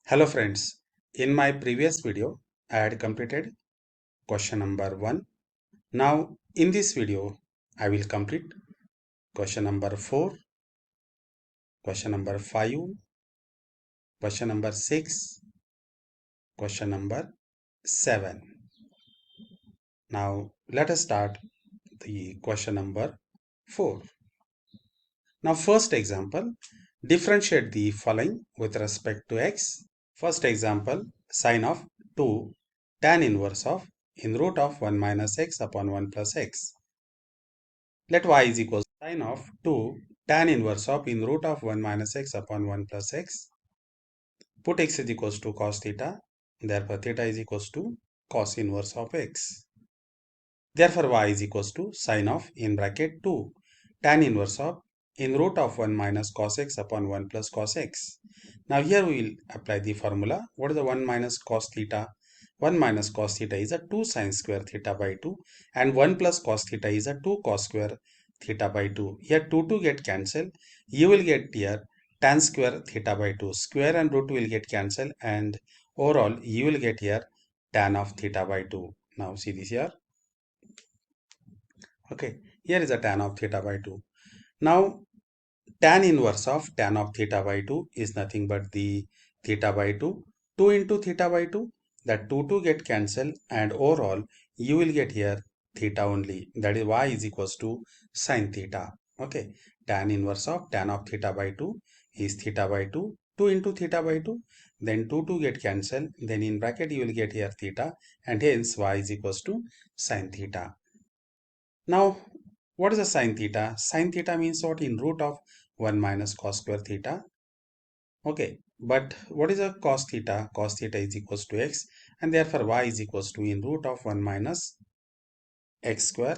Hello friends, in my previous video I had completed question number 1. Now in this video I will complete question number 4, question number 5, question number 6, question number 7. Now let us start the question number 4. Now first example, differentiate the following with respect to x. First example, sine of 2 tan inverse of in root of 1 minus x upon 1 plus x. Let y is equal to sine of 2 tan inverse of in root of 1 minus x upon 1 plus x. Put x is equals to cos theta. Therefore, theta is equals to cos inverse of x. Therefore, y is equals to sine of in bracket 2 tan inverse of in root of 1 minus cos x upon 1 plus cos x. Now here we will apply the formula. What is the 1 minus cos theta? 1 minus cos theta is a 2 sine square theta by 2 and 1 plus cos theta is a 2 cos square theta by 2. Here 2 get cancelled. You will get here tan square theta by 2. Square and root will get cancelled and overall you will get here tan of theta by 2. Now see this here. Okay, here is a tan of theta by 2. Now tan inverse of tan of theta by 2 is nothing but the theta by 2. 2 into theta by 2, that 2 get cancelled and overall you will get here theta only. That is y is equals to sine theta. Okay, tan inverse of tan of theta by 2 is theta by 2. 2 into theta by 2, then 2 get cancelled. Then in bracket you will get here theta and hence y is equals to sine theta. Now, what is a sine theta? Sine theta means what? In root of 1 minus cos square theta. Okay, but what is a cos theta? Cos theta is equals to x and therefore y is equals to in root of 1 minus x square.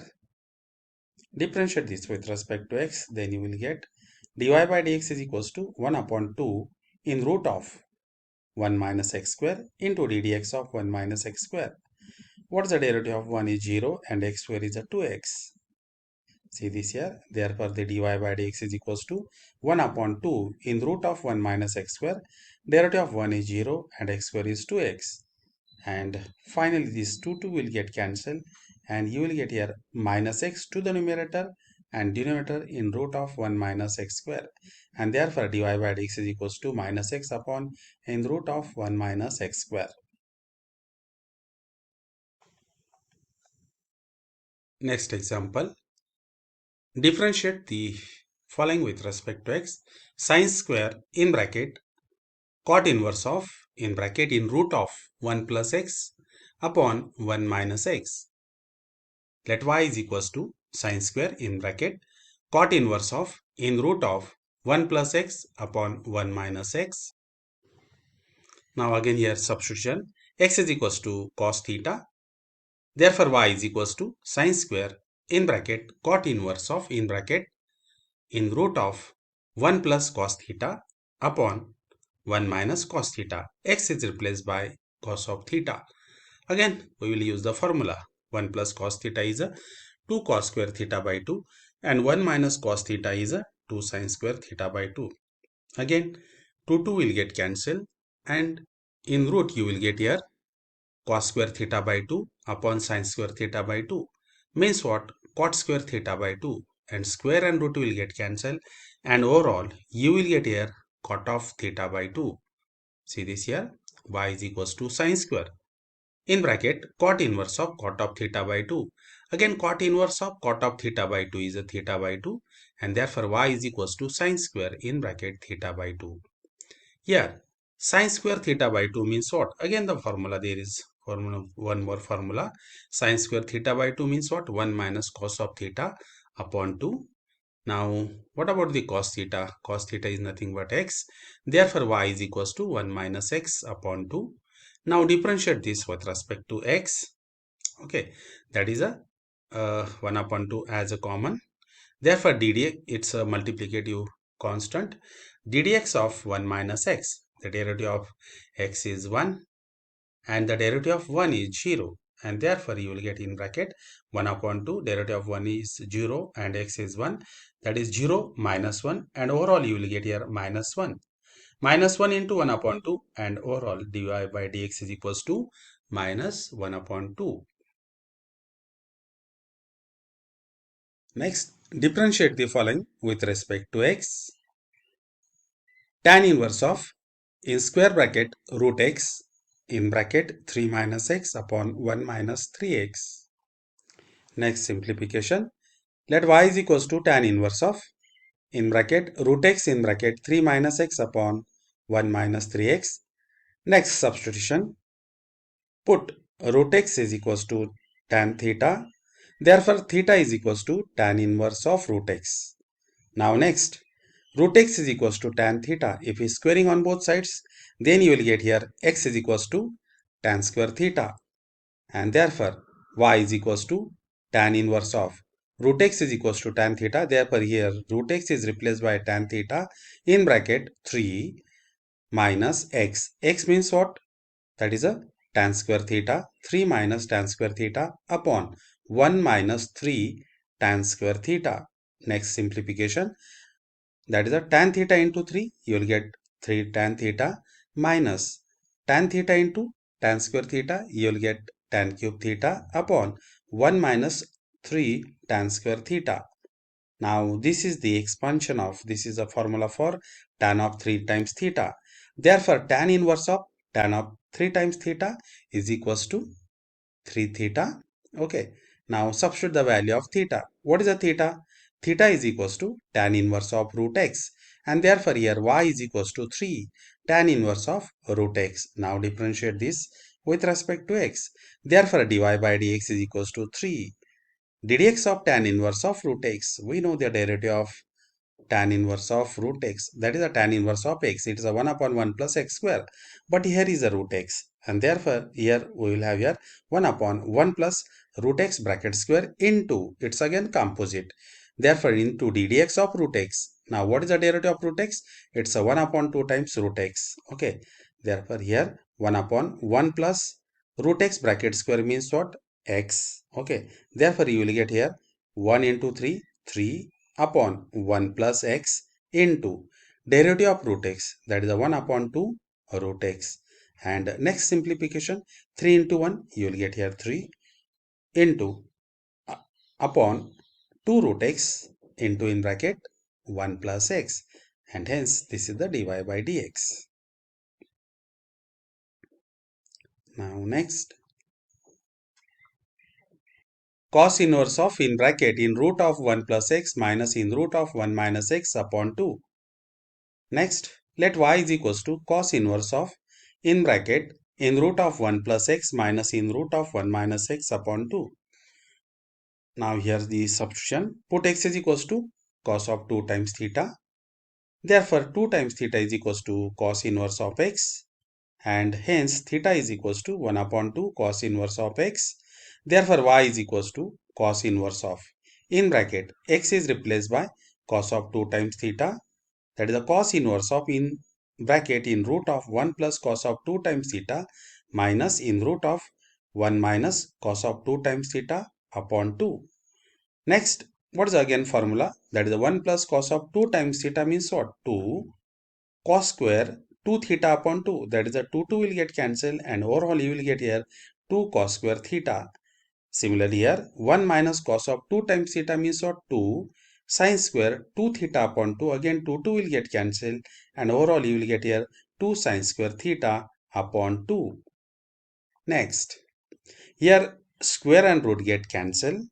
Differentiate this with respect to x, then you will get dy by dx is equals to 1 upon 2 in root of 1 minus x square into ddx of 1 minus x square. What is the derivative of 1 is 0 and x square is a 2x. See this here. Therefore, the dy by dx is equals to 1 upon 2 in root of 1 minus x square. Derivative of 1 is 0 and x square is 2x. And finally, this 2 will get cancelled and you will get here minus x to the numerator and denominator in root of 1 minus x square. And therefore, dy by dx is equals to minus x upon in root of 1 minus x square. Next example. Differentiate the following with respect to x. Sine square in bracket cot inverse of in bracket in root of 1 plus x upon 1 minus x. Let y is equals to sine square in bracket cot inverse of in root of 1 plus x upon 1 minus x. Now again here substitution. X is equals to cos theta. Therefore y is equals to sine square in bracket cot inverse of in bracket in root of 1 plus cos theta upon 1 minus cos theta. X is replaced by cos of theta. Again, we will use the formula. 1 plus cos theta is a 2 cos square theta by 2 and 1 minus cos theta is a 2 sin square theta by 2. Again, 2 will get cancelled and in root you will get here cos square theta by 2 upon sin square theta by 2. Means what? Cot square theta by 2 and square and root will get cancelled and overall you will get here cot of theta by 2. See this here, y is equals to sin square in bracket cot inverse of cot of theta by 2. Again cot inverse of cot of theta by 2 is a theta by 2 and therefore y is equals to sin square in bracket theta by 2. Here sin square theta by 2 means what? Again the formula, there is formula, one more formula. Sin square theta by 2 means what? 1 minus cos of theta upon 2. Now what about the cos theta? Cos theta is nothing but x. Therefore y is equals to 1 minus x upon 2. Now differentiate this with respect to x. Okay, that is a 1 upon 2 as a common. Therefore ddx, it's a multiplicative constant. ddx of 1 minus x, the derivative of x is 1 and the derivative of 1 is 0 and therefore you will get in bracket 1 upon 2, derivative of 1 is 0 and x is 1, that is 0 minus 1 and overall you will get here minus 1. minus 1 into 1 upon 2, and overall dy by dx is equals to minus 1 upon 2. Next, differentiate the following with respect to x. Tan inverse of in square bracket root x in bracket 3 minus x upon 1 minus 3x. Next simplification. Let y is equals to tan inverse of in bracket root x in bracket 3 minus x upon 1 minus 3x. Next substitution. Put root x is equals to tan theta. Therefore, theta is equals to tan inverse of root x. Now next, root x is equals to tan theta. If we squaring on both sides, then you will get here x is equals to tan square theta. And therefore, y is equals to tan inverse of root x is equals to tan theta. Therefore, here root x is replaced by tan theta in bracket 3 minus x. X means what? That is a tan square theta. 3 minus tan square theta upon 1 minus 3 tan square theta. Next simplification. That is a tan theta into 3. You will get 3 tan theta minus tan theta into tan square theta. You will get tan cube theta upon 1 minus 3 tan square theta. Now this is the expansion of, this is the formula for tan of 3 times theta. Therefore tan inverse of tan of 3 times theta is equals to 3 theta. Okay. Now substitute the value of theta. What is a theta? Theta is equals to tan inverse of root x. And therefore here y is equals to 3 tan inverse of root x. Now differentiate this with respect to x. Therefore dy by dx is equals to 3 ddx of tan inverse of root x. We know the derivative of tan inverse of root x, that is a tan inverse of x. It is a 1 upon 1 plus x square, but here is a root x, and therefore here we will have here 1 upon 1 plus root x bracket square into, it's again composite, therefore into ddx of root x. Now what is the derivative of root x? It's a 1 upon 2 times root x. Okay, therefore here 1 upon 1 plus root x bracket square means what? X. Okay, therefore you will get here 1 into 3 3 upon 1 plus x into derivative of root x, that is a 1 upon 2 root x. And next simplification, 3 into 1, you will get here 3 into upon 2 root x into in bracket 1 plus x, and hence this is the dy by dx. Now next, cos inverse of in bracket in root of 1 plus x minus in root of 1 minus x upon 2. Next, let y is equals to cos inverse of in bracket in root of 1 plus x minus in root of 1 minus x upon 2. Now here's the substitution. Put x is equals to cos of 2 times theta. Therefore 2 times theta is equals to cos inverse of x, and hence theta is equals to 1 upon 2 cos inverse of x. Therefore y is equals to cos inverse of in bracket x is replaced by cos of 2 times theta, that is the cos inverse of in bracket in root of 1 plus cos of 2 times theta minus in root of 1 minus cos of 2 times theta upon 2. Next, what is again formula? That is the 1 plus cos of 2 times theta means what? 2 cos square 2 theta upon 2. That is the 2 will get cancelled, and overall you will get here 2 cos square theta. Similarly here 1 minus cos of 2 times theta means what? 2 sin square 2 theta upon 2, again 2 will get cancelled, and overall you will get here 2 sin square theta upon 2. Next, here square and root get cancelled,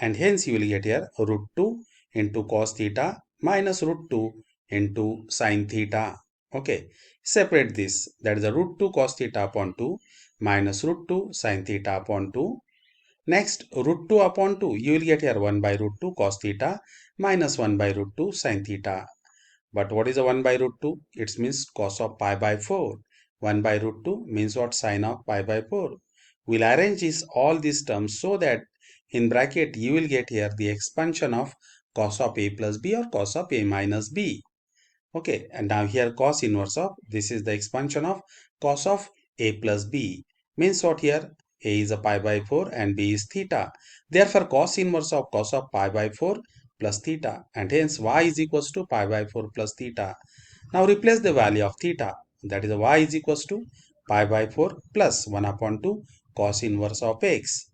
and hence you will get here root 2 into cos theta minus root 2 into sin theta. Okay, separate this, that is the root 2 cos theta upon 2 minus root 2 sin theta upon 2. Next, root 2 upon 2, you will get here 1 by root 2 cos theta minus 1 by root 2 sin theta. But what is the 1 by root 2? It means cos of pi by 4. 1 by root 2 means what? Sin of pi by 4. We'll arrange all these terms so that in bracket you will get here the expansion of cos of a plus b or cos of a minus b. Okay, and now here cos inverse of, this is the expansion of cos of a plus b. Means what here? A is a pi by 4 and b is theta. Therefore, cos inverse of pi by 4 plus theta, and hence y is equals to pi by 4 plus theta. Now replace the value of theta, that is y is equals to pi by 4 plus 1 upon 2 cos inverse of x.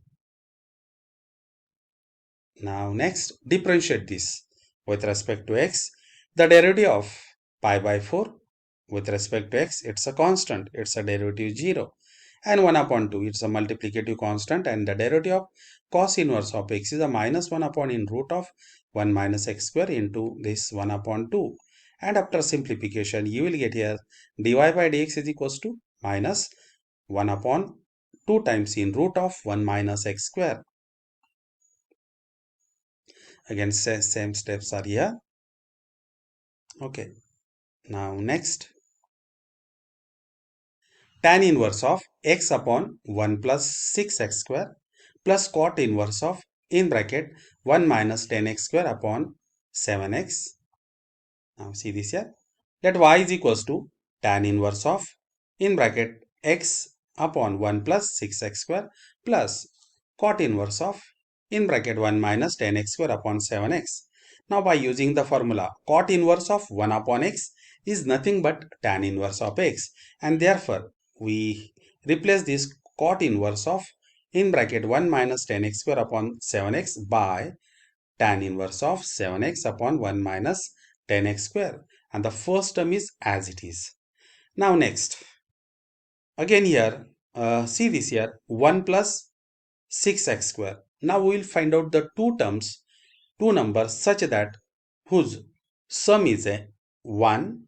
Now next, differentiate this with respect to x. The derivative of pi by 4 with respect to x, it's a constant, it's a derivative 0. And 1 upon 2, it's a multiplicative constant, and the derivative of cos inverse of x is a minus 1 upon in root of 1 minus x square into this 1 upon 2. And after simplification, you will get here dy by dx is equals to minus 1 upon 2 times in root of 1 minus x square. Again, same steps are here. Okay. Now next, tan inverse of x upon 1 plus 6x square plus cot inverse of in bracket 1 minus 10x square upon 7x. Now see this here. Let y is equals to tan inverse of in bracket x upon 1 plus 6x square plus cot inverse of in bracket 1 minus 10x square upon 7x. Now by using the formula, cot inverse of 1 upon x is nothing but tan inverse of x, and therefore we replace this cot inverse of in bracket 1 minus 10x square upon 7x by tan inverse of 7x upon 1 minus 10x square, and the first term is as it is. Now next, again here, see this here, 1 plus 6x square. Now we will find out the two terms, two numbers such that whose sum is a 1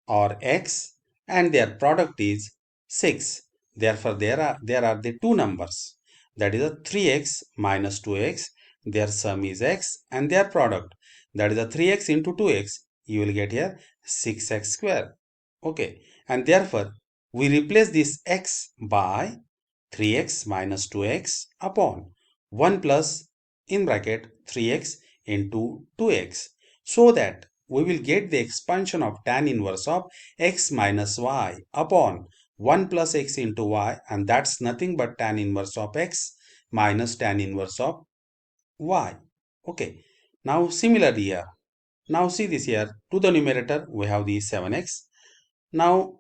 or x and their product is 6. Therefore, there are the two numbers, that is a 3x minus 2x. Their sum is x and their product, that is a 3x into 2x. You will get here 6x square. Okay, and therefore we replace this x by 3x minus 2x upon 1 plus in bracket 3x into 2x, so that we will get the expansion of tan inverse of x minus y upon 1 plus x into y, and that's nothing but tan inverse of x minus tan inverse of y. Okay, now similarly here, now see this here, to the numerator we have the 7x. Now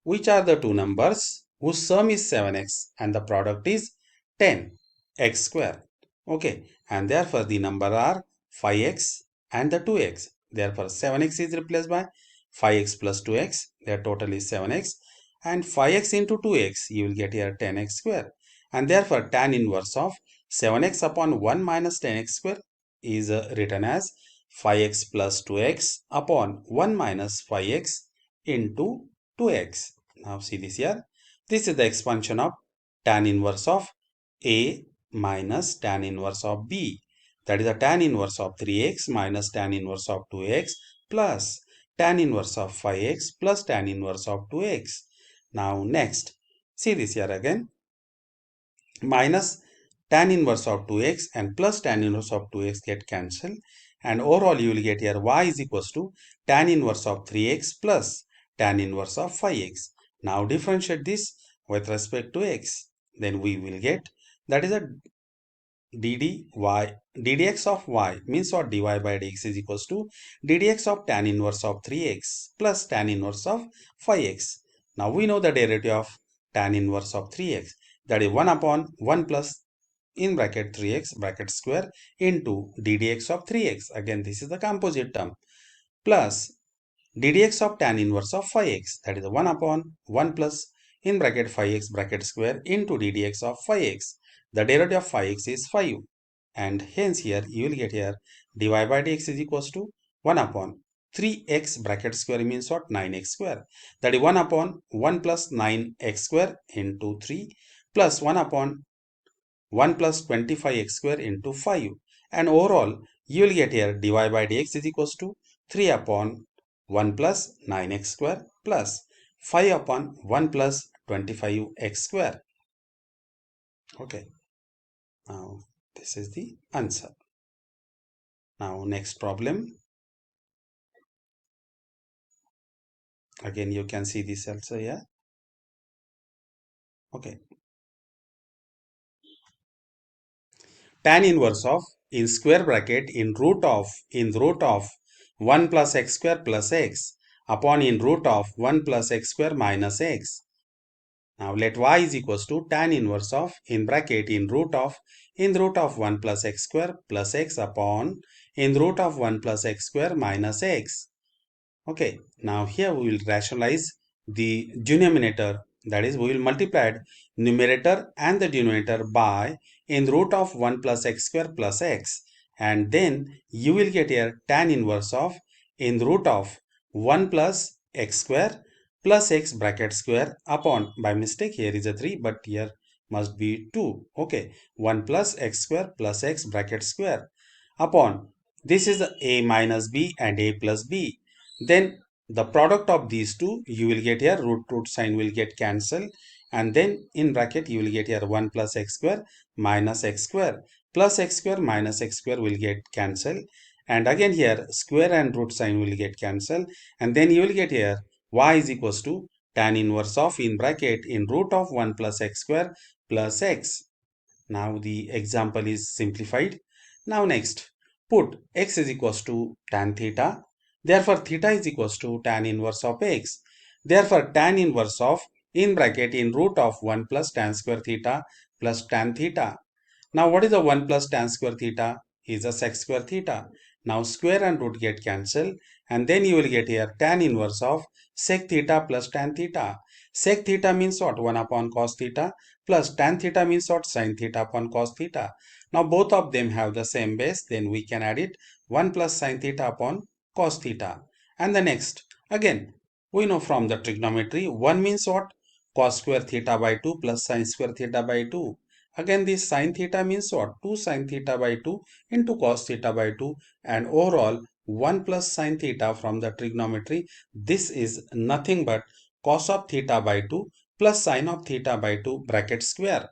which are the two numbers whose sum is 7x and the product is 10x square. Okay, and therefore the number are 5x and the 2x. Therefore 7x is replaced by 5x plus 2x. Their total is 7x, and 5x into 2x you will get here 10x square, and therefore tan inverse of 7x upon 1 minus 10x square is written as 5x plus 2x upon 1 minus 5x into 2x. Now see this here. This is the expansion of tan inverse of A minus tan inverse of B. That is a tan inverse of 3x minus tan inverse of 2x plus tan inverse of 5x plus tan inverse of 2x. Now next, see this here again. Minus tan inverse of 2x and plus tan inverse of 2x get cancelled, and overall you will get here y is equals to tan inverse of 3x plus tan inverse of 5x. Now differentiate this with respect to x. Then we will get, that is a ddx of y means what, dy by dx is equals to ddx of tan inverse of 3x plus tan inverse of 5x. Now we know the derivative of tan inverse of 3x, that is 1 upon 1 plus in bracket 3x bracket square into ddx of 3x. Again this is the composite term, plus ddx of tan inverse of 5x, that is 1 upon 1 plus in bracket 5x bracket square into ddx of 5x. The derivative of 5x is 5, and hence here you will get here dy by dx is equals to 1 upon 3x bracket square means what, 9x square, that is 1 upon 1 plus 9x square into 3 plus 1 upon 1 plus 25x square into 5, and overall you will get here dy by dx is equals to 3 upon 1 plus 9x square plus 5 upon 1 plus 25x square. Okay, now this is the answer. Now next problem. Again you can see this also here. Okay, tan inverse of in square bracket in root of 1 plus x square plus x upon in root of 1 plus x square minus x. Now let y is equals to tan inverse of in bracket in root of 1 plus x square plus x upon in root of 1 plus x square minus x. Okay, now here we will rationalize the denominator, that is we will multiply numerator and the denominator by in root of 1 plus x square plus x, and then you will get here tan inverse of in root of 1 plus x square plus x bracket square upon, by mistake here is a 3 but here must be 2. Okay, 1 plus x square plus x bracket square upon, this is a minus b and a plus b, then the product of these two you will get here root sign will get cancelled, and then in bracket you will get here 1 plus x square minus x square plus x square minus x square will get cancelled, and again here square and root sign will get cancelled, and then you will get here y is equals to tan inverse of in bracket in root of 1 plus x square plus x. Now the example is simplified. Now next, put x is equals to tan theta. Therefore, theta is equals to tan inverse of x. Therefore, tan inverse of in bracket in root of 1 plus tan square theta plus tan theta. Now, what is the 1 plus tan square theta? Is a sec square theta. Now, square and root get cancelled, and then you will get here tan inverse of sec theta plus tan theta. Sec theta means what? 1 upon cos theta plus tan theta means what? Sin theta upon cos theta. Now, both of them have the same base, then we can add it 1 plus sin theta upon cos theta. And the next, again, we know from the trigonometry, 1 means what? Cos square theta by 2 plus sin square theta by 2. Again, this sin theta means what? 2 sin theta by 2 into cos theta by 2, and overall 1 plus sin theta from the trigonometry. This is nothing but cos of theta by 2 plus sin of theta by 2 bracket square.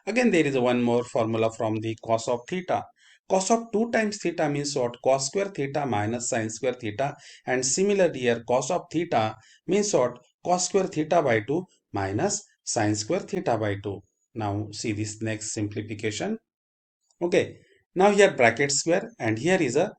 Again, there is one more formula from the cos of theta. Cos of 2 times theta means what? Cos square theta minus sin square theta, and similarly here cos of theta means what? Cos square theta by 2 minus sin square theta by 2. Now see this next simplification. Okay, now here bracket square, and here is a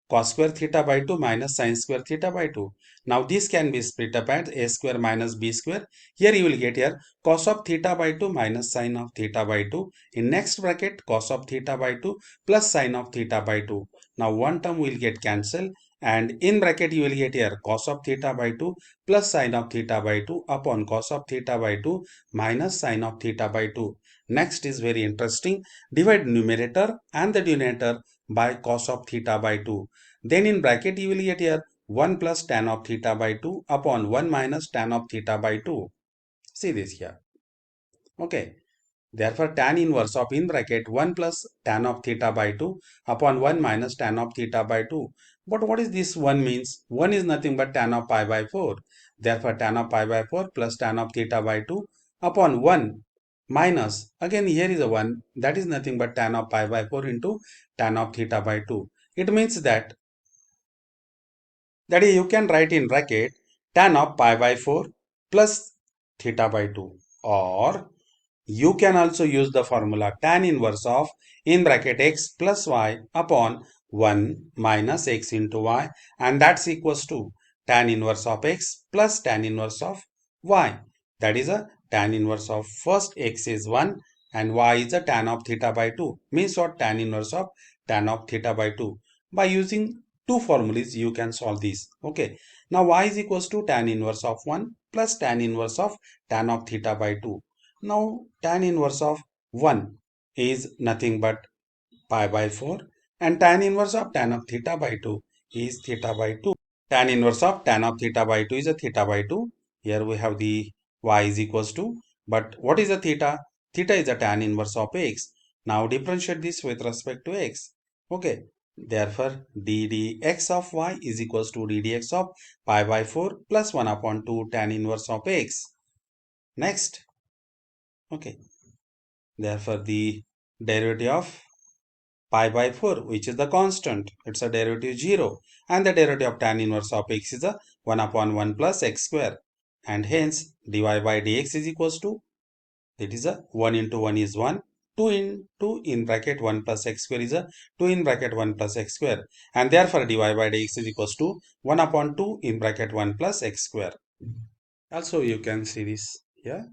cos square theta by 2 minus sin square theta by 2. Now this can be split up as a square minus b square. Here you will get here cos of theta by 2 minus sin of theta by 2. In next bracket cos of theta by 2 plus sin of theta by 2. Now one term will get cancelled, and in bracket you will get here cos of theta by 2 plus sin of theta by 2 upon cos of theta by 2 minus sin of theta by 2. Next is very interesting. Divide numerator and the denominator by cos of theta by 2. Then in bracket you will get here 1 plus tan of theta by 2 upon 1 minus tan of theta by 2. See this here. Okay. Therefore, tan inverse of in bracket 1 plus tan of theta by 2 upon 1 minus tan of theta by 2. But what is this 1 means? 1 is nothing but tan of pi by 4. Therefore, tan of pi by 4 plus tan of theta by 2 upon 1 minus, again here is a 1, that is nothing but tan of pi by 4 into tan of theta by 2. It means that you can write in bracket tan of pi by 4 plus theta by 2, or you can also use the formula tan inverse of in bracket x plus y upon 1 minus x into y, and that's equals to tan inverse of x plus tan inverse of y. That is a tan inverse of first x is 1 and y is a tan of theta by 2. Means what? Tan inverse of tan of theta by 2. By using two formulas you can solve this. Okay. Now y is equals to tan inverse of 1 plus tan inverse of tan of theta by 2. Now tan inverse of 1 is nothing but pi by 4, and tan inverse of tan of theta by 2 is theta by 2. Tan inverse of tan of theta by 2 is a theta by 2. Here we have the y is equals to, but what is a theta? Theta is a tan inverse of x. Now differentiate this with respect to x. Okay. Therefore, ddx of y is equals to ddx of pi by 4 plus 1 upon 2 tan inverse of x. Next. Okay. Therefore, the derivative of pi by 4, which is the constant, it's a derivative 0, and the derivative of tan inverse of x is a 1 upon 1 plus x square, and hence dy by dx is equals to, it is a 1 into 1 is 1 2 into in bracket 1 plus x square is a 2 in bracket 1 plus x square, and therefore dy by dx is equals to 1 upon 2 in bracket 1 plus x square. Also you can see this here.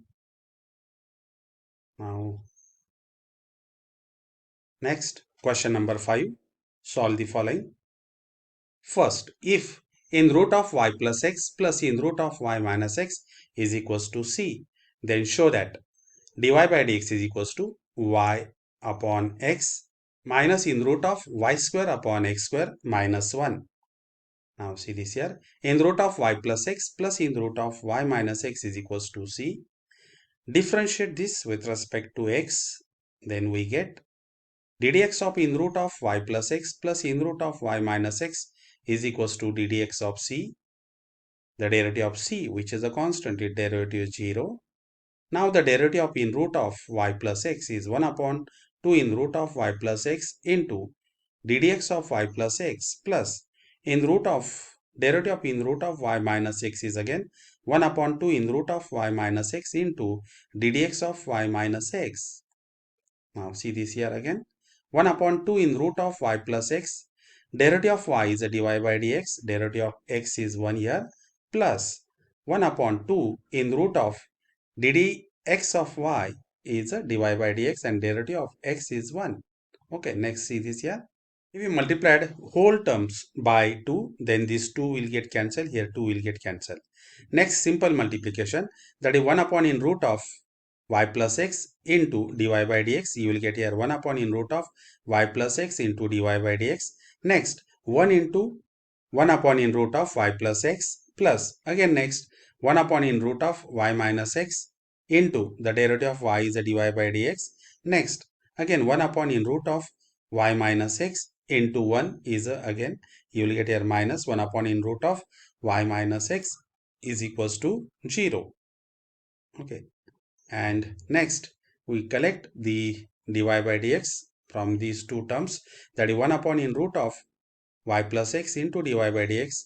Now next question number 5, solve the following. First, if in root of y plus x plus in root of y minus x is equals to c, then show that dy by dx is equals to y upon x minus in root of y square upon x square minus 1. Now see this here. In root of y plus x plus in root of y minus x is equals to c. Differentiate this with respect to x. Then we get ddx of in root of y plus x plus in root of y minus x is equals to ddx of c. The derivative of c, which is a constant, its derivative is 0. Now the derivative of in root of y plus x is 1 upon 2 in root of y plus x into ddx of y plus x plus in root of derivative of in root of y minus x is again 1 upon 2 in root of y minus x into ddx of y minus x. Now see this here again. 1 upon 2 in root of y plus x. Derivative of y is a dy by dx. Derivative of x is 1 here. Plus 1 upon 2 in root of ddx of y is a dy by dx and derivative of x is 1. Okay, next see this here. If we multiplied whole terms by 2, then this 2 will get cancelled. Here 2 will get cancelled. Next simple multiplication, that is 1 upon in root of y plus x into dy by dx. You will get here 1 upon in root of y plus x into dy by dx. Next 1 into 1 upon in root of y plus x plus again next 1 upon in root of y minus x into the derivative of y is a dy by dx. Next again 1 upon in root of y minus x into 1 is again you will get here minus 1 upon in root of y minus x is equals to 0. Okay, and next we collect the dy by dx from these two terms, that is 1 upon in root of y plus x into dy by dx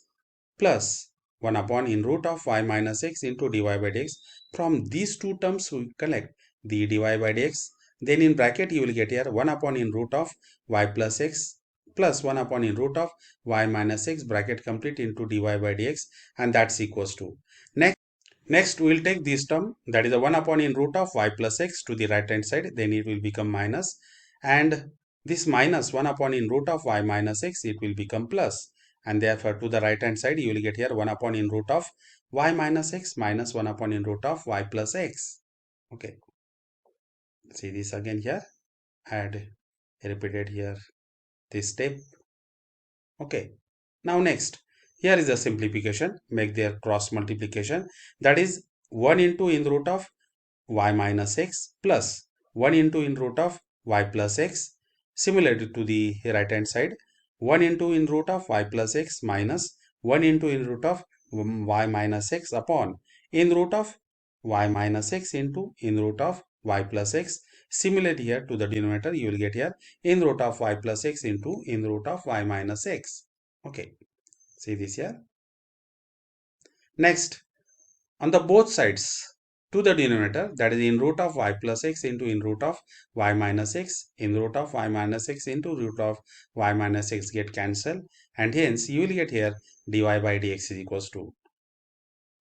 plus 1 upon in root of y minus x into dy by dx. From these two terms we collect the dy by dx. Then in bracket you will get here 1 upon in root of y plus x plus 1 upon in root of y minus x bracket complete into dy by dx, and that's equals to. Next we will take this term, that is the 1 upon in root of y plus x to the right hand side, then it will become minus, and this minus 1 upon in root of y minus x, it will become plus, and therefore to the right hand side you will get here 1 upon in root of y minus x minus 1 upon in root of y plus x. Okay, see this again here, add repeated here this step. Okay, now next here is a simplification, make their cross multiplication, that is 1 into in root of y minus x plus 1 into in root of y plus x. Similarly to the right hand side, 1 into in root of y plus x minus 1 into in root of y minus x upon in root of y minus x into in root of y plus x. Similarly here to the denominator you will get here in root of y plus x into in root of y minus x. Okay, see this here. Next, on the both sides to the denominator, that is in root of y plus x into in root of y minus x, in root of y minus x into root of y minus x get cancelled, and hence you will get here dy by dx is equals to.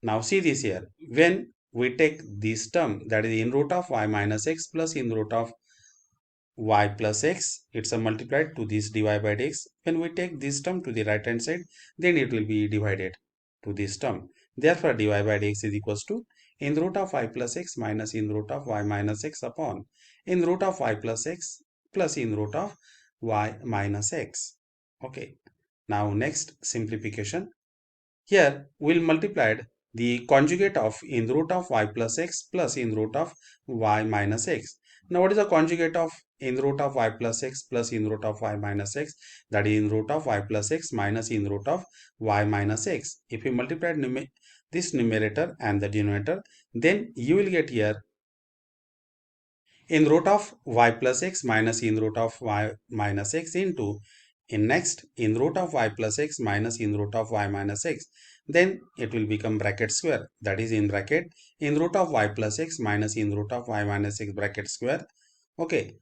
Now see this here, when we take this term, that is in root of y minus x plus in root of y plus x, it's a multiplied to this dy by dx. When we take this term to the right hand side, then it will be divided to this term. Therefore dy by dx is equals to in root of y plus x minus in root of y minus x upon in root of y plus x plus in root of y minus x. Okay, now next simplification. Here we'll multiply the conjugate of in root of y plus x plus in root of y minus x. Now what is the conjugate of in root of y plus x plus in root of y minus x? That is in root of y plus x minus in root of y minus x. If we multiply this numerator and the denominator, then you will get here in root of y plus x minus in root of y minus x into in next in root of y plus x minus in root of y minus x, then it will become bracket square, that is in bracket in root of y plus x minus in root of y minus x bracket square. Okay,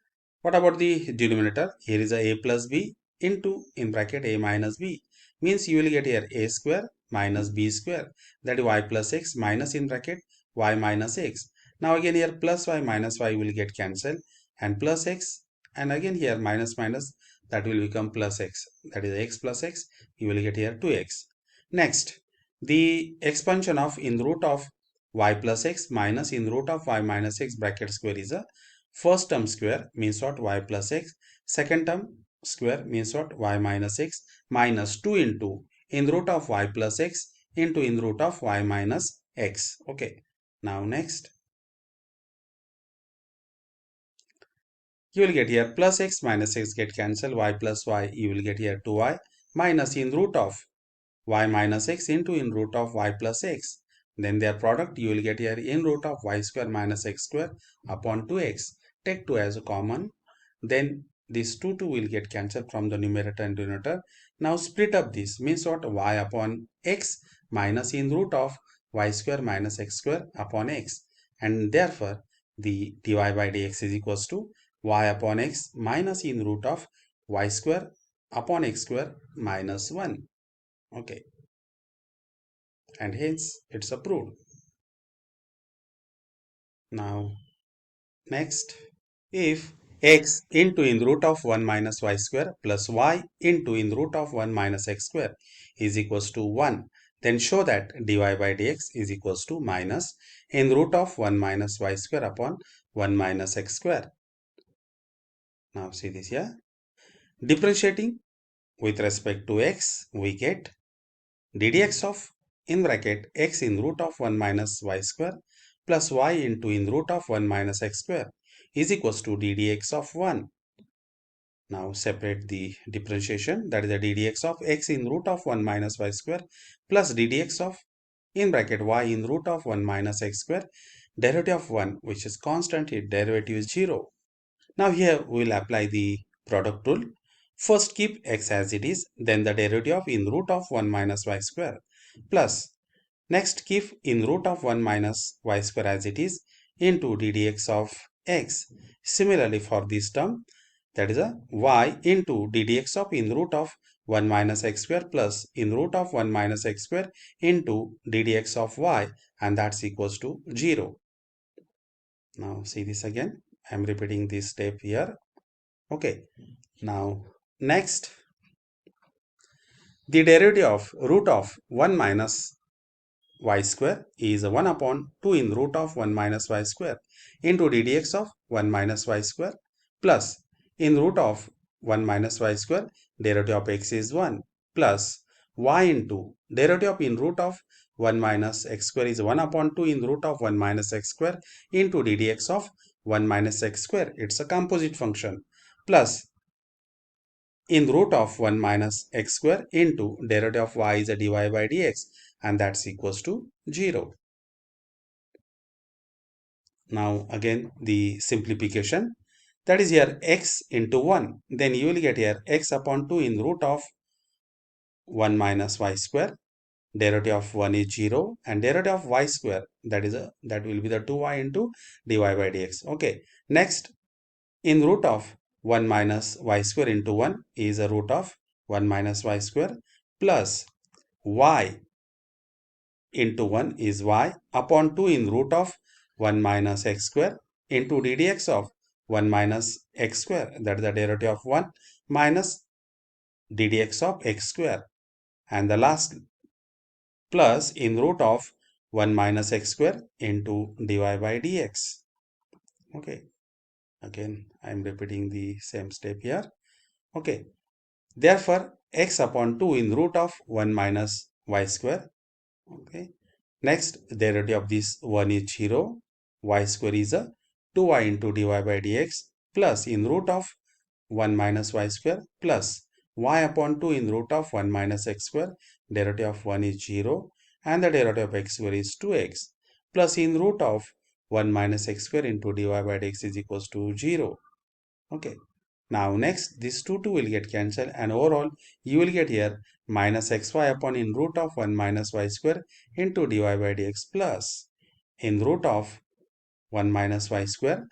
What about the denominator? Here is a plus b into in bracket a minus b. Means you will get here a square minus b square. That is y plus x minus in bracket y minus x. Now again here plus y minus y will get cancelled and plus x, and again here minus minus, that will become plus x. That is x plus x. You will get here 2x. Next, the expansion of in root of y plus x minus in root of y minus x bracket square is a first term square means what? Y plus x. Second term square means what? Y minus x minus 2 into in root of y plus x into in root of y minus x. Okay. Now next, you will get here plus x minus x get cancelled. Y plus y, you will get here 2y minus in root of y minus x into in root of y plus x. Then their product, you will get here in root of y square minus x square upon 2x. Take 2 as a common. Then this 2 will get cancelled from the numerator and denominator. Now split up this means what? Y upon x minus in root of y square minus x square upon x. And therefore, the dy by dx is equals to y upon x minus in root of y square upon x square minus 1. Okay, and hence it's approved. Now next, if x into in root of 1 minus y square plus y into in root of 1 minus x square is equals to 1, then show that dy by dx is equals to minus in root of 1 minus y square upon 1 minus x square. Now see this here. Differentiating with respect to x, we get ddx of in bracket x in root of 1 minus y square plus y into in root of 1 minus x square is equals to ddx of 1. Now separate the differentiation, that is the ddx of x in root of 1 minus y square plus ddx of in bracket y in root of 1 minus x square. Derivative of 1, which is constant, its derivative is 0. Now here we will apply the product rule. First keep x as it is, then the derivative of in root of 1 minus y square plus next keep in root of 1 minus y square as it is into ddx of x. Similarly for this term, that is a y into ddx of in root of 1 minus x square plus in root of 1 minus x square into ddx of y, and that's equals to 0. Now see this again. I am repeating this step here. Okay. Now next, the derivative of root of 1 minus y square is 1 upon 2 in root of 1 minus y square into ddx of 1 minus y square plus in root of 1 minus y square, derivative of x is 1 plus y into derivative of in root of 1 minus x square is 1 upon 2 in root of 1 minus x square into ddx of 1 minus x square. It's a composite function plus in root of 1 minus x square into derivative of y is a dy by dx, and that's equals to 0. Now again the simplification, that is here x into 1, then you will get here x upon 2 in root of 1 minus y square. Derivative of 1 is 0 and derivative of y square, that will be the 2y into dy by dx. Okay, next in root of 1 minus y square into 1 is a root of 1 minus y square plus y into 1 is y upon 2 in root of 1 minus x square into ddx of 1 minus x square, that is the derivative of 1 minus ddx of x square, and the last plus in root of 1 minus x square into dy by dx. Okay, again I am repeating the same step here. Okay, therefore x upon 2 in root of 1 minus y square. Okay, next derivative of this 1 is 0, y square is a 2y into dy by dx plus in root of 1 minus y square plus y upon 2 in root of 1 minus x square, derivative of 1 is 0 and the derivative of x square is 2x plus in root of 1 minus x square into dy by dx is equals to 0. Okay. Now next this 2 will get cancelled and overall you will get here minus xy upon in root of 1 minus y square into dy by dx plus in root of 1 minus y square,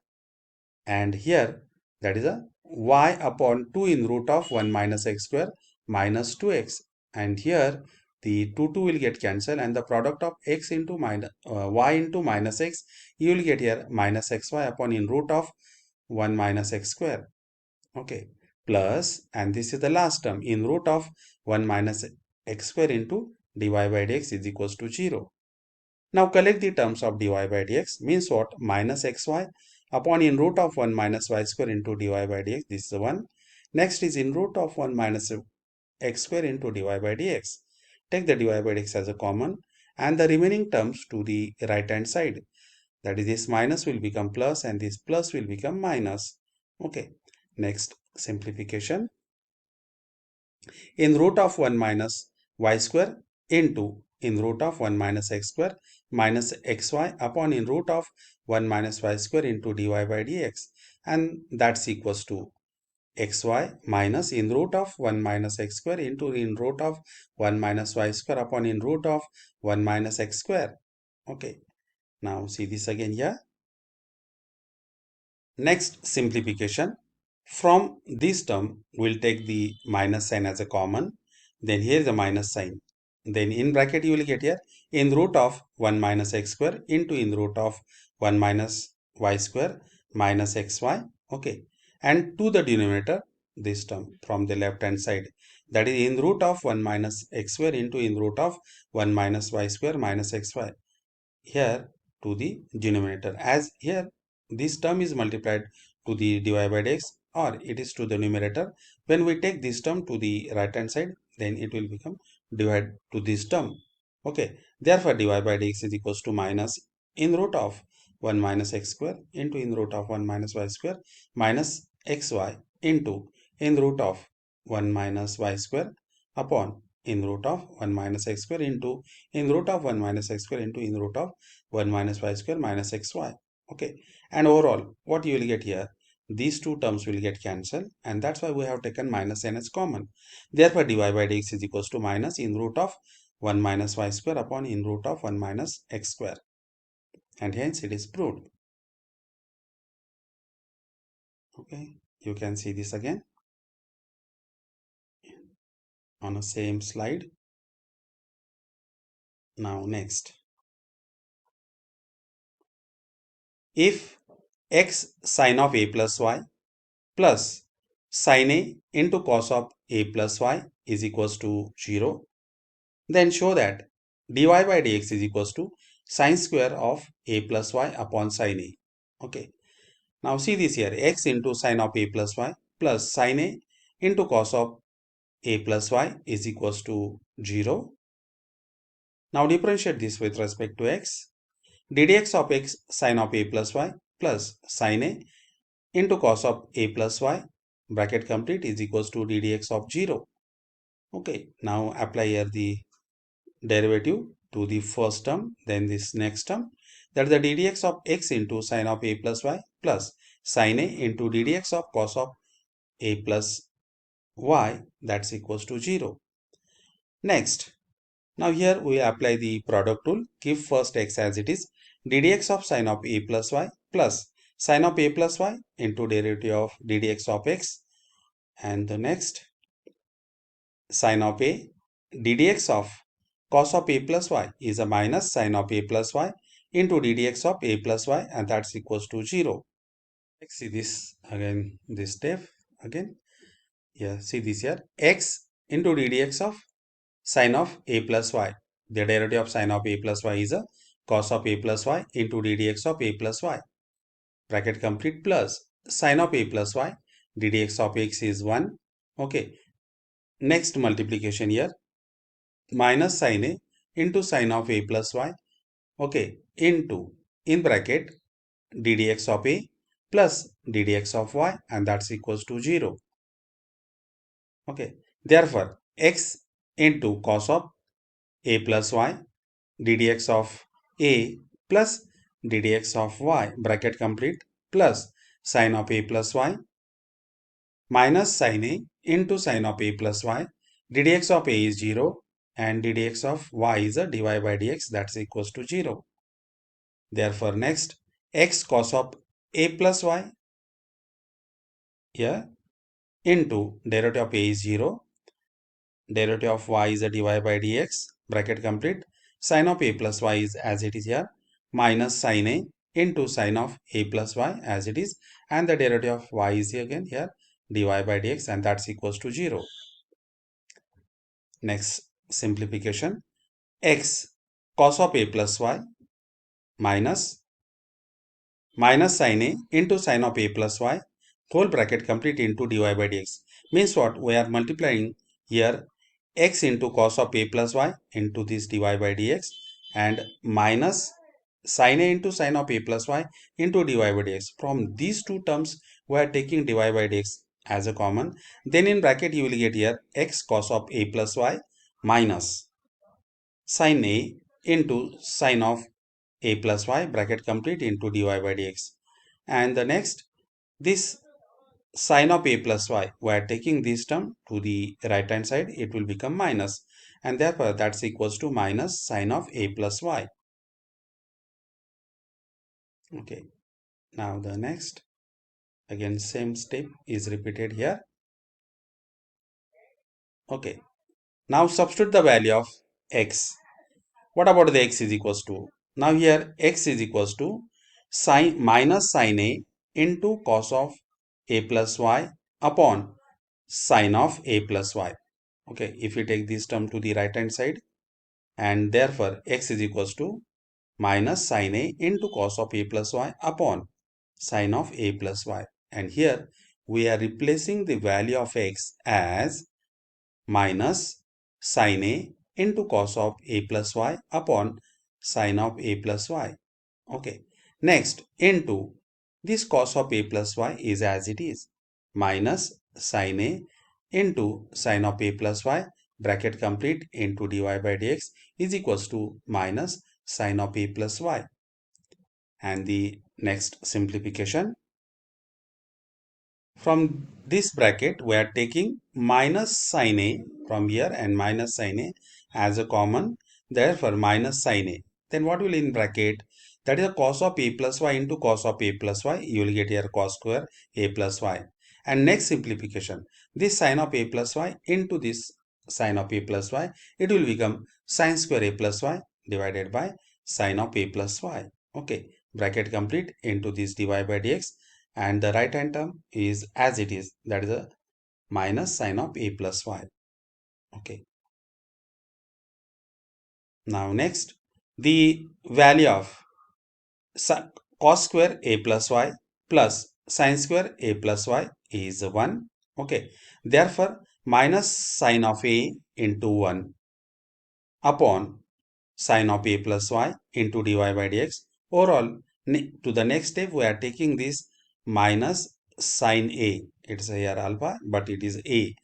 and here that is a y upon 2 in root of 1 minus x square minus 2x, and here the 2 will get cancelled, and the product of x into minus y into minus x, you will get here minus xy upon in root of 1 minus x square. Okay, plus, and this is the last term, in root of 1 minus x square into dy by dx is equals to 0. Now collect the terms of dy by dx, means what? Minus xy upon in root of 1 minus y square into dy by dx, this is 1. Next is in root of 1 minus x square into dy by dx. Take the dy by dx as a common and the remaining terms to the right hand side. That is, this minus will become plus and this plus will become minus. Okay. Next simplification. In root of 1 minus y square into in root of 1 minus x square minus xy upon in root of 1 minus y square into dy by dx, and that's equals to xy minus in root of 1 minus x square into in root of 1 minus y square upon in root of 1 minus x square. Okay, now see this again here. Next simplification. From this term, we'll take the minus sign as a common. Then here is a minus sign. Then in bracket you will get here in root of 1 minus x square into in root of 1 minus y square minus xy. Okay. And to the denominator, this term from the left hand side. That is in root of 1 minus x square into in root of 1 minus y square minus xy. Here to the denominator, as here this term is multiplied to the dy by dx, or it is to the numerator. When we take this term to the right hand side, then it will become divided to this term. Okay, therefore dy by dx is equals to minus in root of 1 minus x square into in root of 1 minus y square minus xy into in root of 1 minus y square upon in root of 1 minus x square into in root of 1 minus x square into in root of 1 minus y square minus xy. Okay, and overall what you will get here, these two terms will get cancelled, and that's why we have taken minus n as common. Therefore dy by dx is equals to minus in root of 1 minus y square upon in root of 1 minus x square, and hence it is proved. Okay, you can see this again on the same slide. Now next, if x sine of a plus y plus sine a into cos of a plus y is equals to 0, then show that dy by dx is equals to sine square of a plus y upon sine a. Okay, now see this here, x into sine of a plus y plus sine a into cos of a plus y is equals to 0. Now differentiate this with respect to x. ddx of x sine of a plus y plus sine a into cos of a plus y bracket complete is equals to ddx of 0. Okay, now apply here the derivative to the first term, then this next term, that is the ddx of x into sine of a plus y plus sine a into ddx of cos of a plus y, that's equals to 0. Next, now here we apply the product rule. Keep first x as it is, ddx of sine of a plus y plus sine of a plus y into derivative of ddx of x, and the next sine of a ddx of cos of a plus y is a minus sine of a plus y into ddx of a plus y, and that's equals to 0. See this again, this step again. Yeah, see this here, x into ddx of sine of a plus y. The derivative of sine of a plus y is a cos of a plus y into ddx of a plus y. Bracket complete, plus sine of a plus y, ddx of x is 1. Okay. Next multiplication here, minus sine a into sine of a plus y. Okay. Into, in bracket, ddx of a plus ddx of y, and that's equals to 0. Okay. Therefore, x into cos of a plus y ddx of a plus ddx of y bracket complete plus sine of a plus y minus sine a into sine of a plus y, ddx of a is 0 and ddx of y is a dy by dx, that's equals to 0. Therefore next, x cos of a plus y here into derivative of a is 0, derivative of y is a dy by dx, bracket complete, sine of a plus y is as it is here, minus sine a into sine of a plus y as it is, and the derivative of y is again here dy by dx, and that's equals to 0. Next simplification, x cos of a plus y minus sine a into sine of a plus y whole bracket complete into dy by dx, means what, we are multiplying here x into cos of a plus y into this dy by dx, and minus sine a into sine of a plus y into dy by dx. From these two terms we are taking dy by dx as a common, then in bracket you will get here x cos of a plus y minus sine a into sine of a plus y bracket complete into dy by dx, and the next this sine of a plus y, we are taking this term to the right hand side, it will become minus, and therefore that's equals to minus sine of a plus y. Okay, now the next, again same step is repeated here. Okay, now substitute the value of x. What about the x is equals to, now here x is equals to sine minus sine a into cos of a plus y upon sine of a plus y. Okay, if we take this term to the right hand side, and therefore x is equals to minus sine a into cos of a plus y upon sine of a plus y, and here we are replacing the value of x as minus sine a into cos of a plus y upon sine of a plus y. Okay, next into this cos of a plus y is as it is, minus sine a into sine of a plus y bracket complete into dy by dx is equals to minus sine of a plus y. And the next simplification, from this bracket we are taking minus sine a from here and minus sine a as a common, therefore minus sine a, then what will in bracket, that is a cos of a plus y into cos of a plus y, you will get here cos square a plus y. And next simplification, this sine of a plus y into this sine of a plus y, it will become sine square a plus y divided by sine of a plus y. Okay, bracket complete into this dy by dx, and the right hand term is as it is, that is a minus sine of a plus y. Okay, now next, the value of cos square a plus y plus sine square a plus y is 1. Okay, therefore minus sine of a into 1 upon sine of a plus y into dy by dx. Overall, to the next step we are taking this minus sine a, it's here alpha but it is a,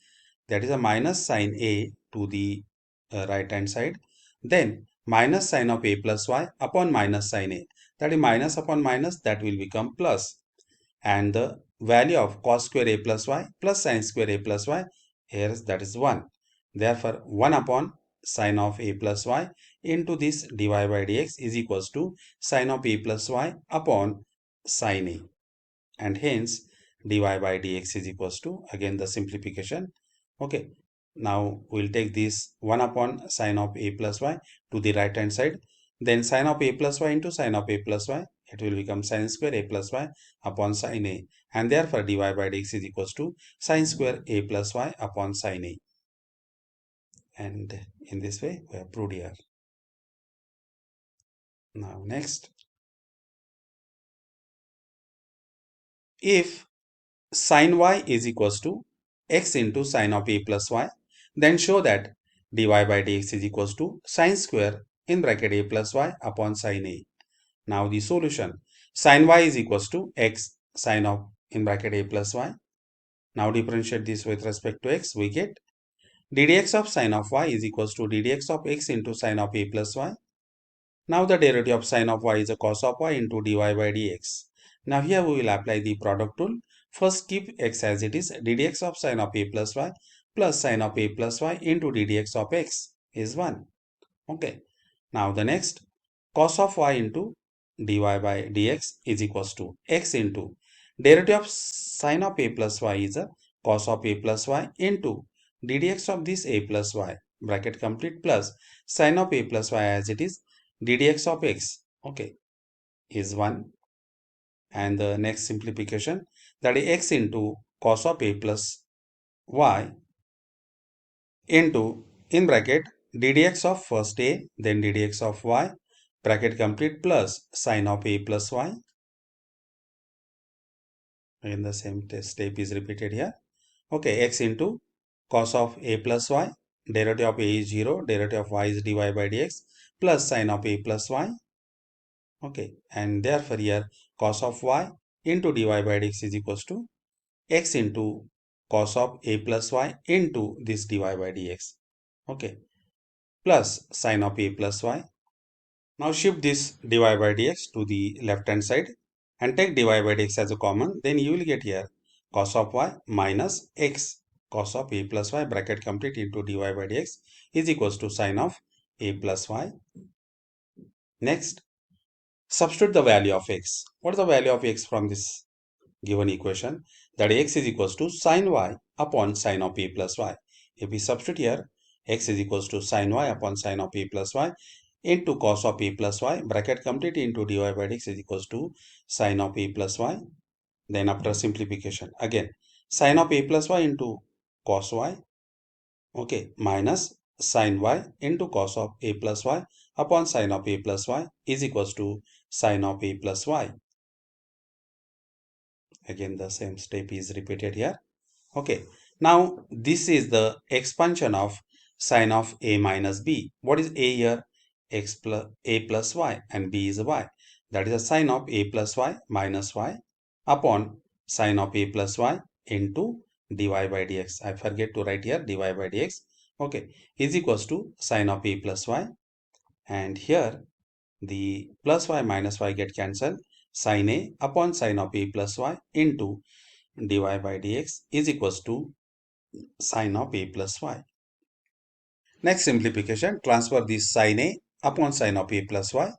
that is a minus sine a to the right hand side, then minus sine of a plus y upon minus sine a, that is minus upon minus, that will become plus, and the value of cos square a plus y plus sine square a plus y, here that is 1, therefore 1 upon sine of a plus y into this dy by dx is equals to sine of a plus y upon sine a, and hence dy by dx is equals to, again the simplification. Okay, now we'll take this 1 upon sine of a plus y to the right hand side, then sine of a plus y into sine of a plus y, it will become sine square a plus y upon sine a, and therefore dy by dx is equals to sine square a plus y upon sine a, and in this way we have proved here. Now next, if sin y is equals to x into sine of a plus y, then show that dy by dx is equals to sine square in bracket a plus y upon sine a. Now the solution, sin y is equals to x sine of in bracket a plus y. Now differentiate this with respect to x, we get ddx of sine of y is equals to ddx of x into sine of a plus y. Now the derivative of sine of y is a cos of y into dy by dx. Now here we will apply the product rule. First keep x as it is, ddx of sine of a plus y plus sine of a plus y into ddx of x is 1. Okay. Now the next, cos of y into dy by dx is equals to x into Derivative of sine of a plus y is a cos of a plus y into ddx of this a plus y bracket complete plus sine of a plus y as it is ddx of x, okay, is 1. And the next simplification, that is x into cos of a plus y into in bracket ddx of first a then ddx of y bracket complete plus sine of a plus y. Again the same step is repeated here. Okay, x into cos of a plus y, derivative of a is 0, derivative of y is dy by dx plus sine of a plus y. Okay, and therefore here cos of y into dy by dx is equals to x into cos of a plus y into this dy by dx. Okay, plus sine of a plus y. Now shift this dy by dx to the left hand side and take dy by dx as a common. Then you will get here cos of y minus x cos of a plus y bracket complete into dy by dx is equals to sine of a plus y. Next, substitute the value of x. What is the value of x from this given equation? That x is equals to sine y upon sine of a plus y. If we substitute here, x is equals to sine y upon sine of a plus y into cos of a plus y bracket complete into dy by dx is equals to sine of a plus y. Then after simplification, again sine of a plus y into cos y, okay, minus sine y into cos of a plus y upon sine of a plus y is equals to sine of a plus y. Again the same step is repeated here. Okay, now this is the expansion of sine of a minus b. What is a here? X plus a plus y and b is y. That is the sine of a plus y minus y upon sine of a plus y into dy by dx. I forget to write here dy by dx. Okay, is equals to sine of a plus y, and here the plus y minus y get cancelled. Sine a upon sine of a plus y into dy by dx is equals to sine of a plus y. Next simplification, transfer this sine a upon sine of a plus y.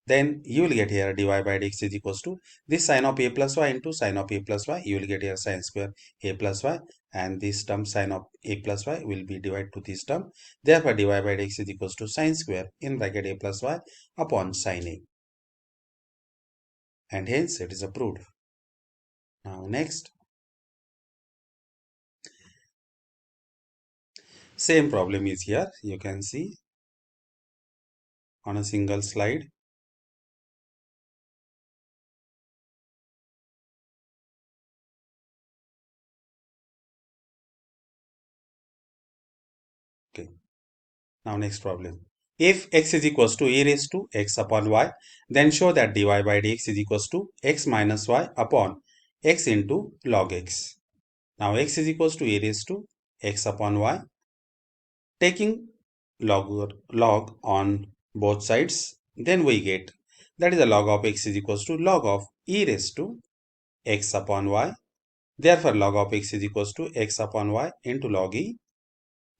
Then you will get here dy by dx is equals to this sine of a plus y into sine of a plus y. You will get here sine square a plus y, and this term sine of a plus y will be divided to this term. Therefore dy by dx is equals to sine square in bracket a plus y upon sine a. And hence it is approved. Now next, same problem is here. You can see on a single slide. Okay. Now next problem. If x is equals to e raised to x upon y, then show that dy by dx is equals to x minus y upon x into log x. Now x is equals to e raised to x upon y. Taking log on both sides, then we get that is the log of x is equals to log of e raised to x upon y. Therefore log of x is equals to x upon y into log e.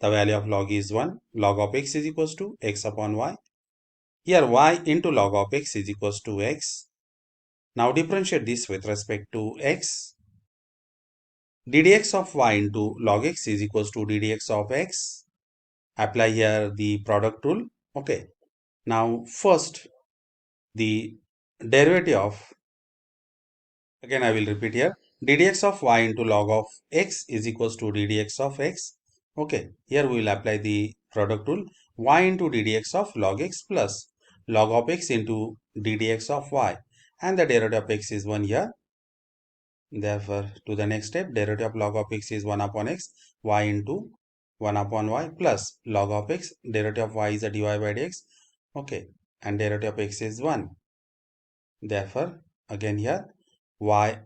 The value of log e is 1. Log of x is equals to x upon y. Here y into log of x is equals to x. Now differentiate this with respect to x. ddx of y into log x is equals to ddx of x. Apply here the product rule. Okay. Now first the derivative of, again I will repeat here, ddx of y into log of x is equals to ddx of x. Okay. Here we will apply the product rule. Y into ddx of log x plus log of x into ddx of y, and the derivative of x is 1 here. Therefore, to the next step, derivative of log of x is 1 upon x, y into 1 upon y plus log of x, derivative of y is a dy by dx, okay, and derivative of x is 1. Therefore, again here, y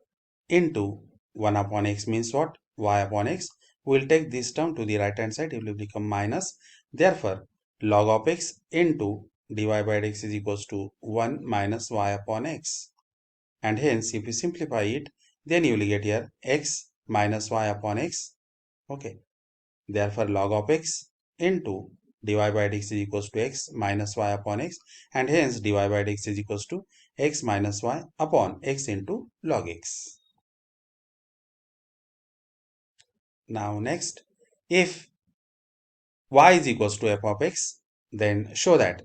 into 1 upon x means what? Y upon x. We will take this term to the right hand side, it will become minus. Therefore, log of x into dy by dx is equals to 1 minus y upon x. And hence, if you simplify it, then you will get here x minus y upon x. Okay. Therefore, log of x into dy by dx is equals to x minus y upon x, and hence dy by dx is equals to x minus y upon x into log x. Now next, if y is equals to f of x, then show that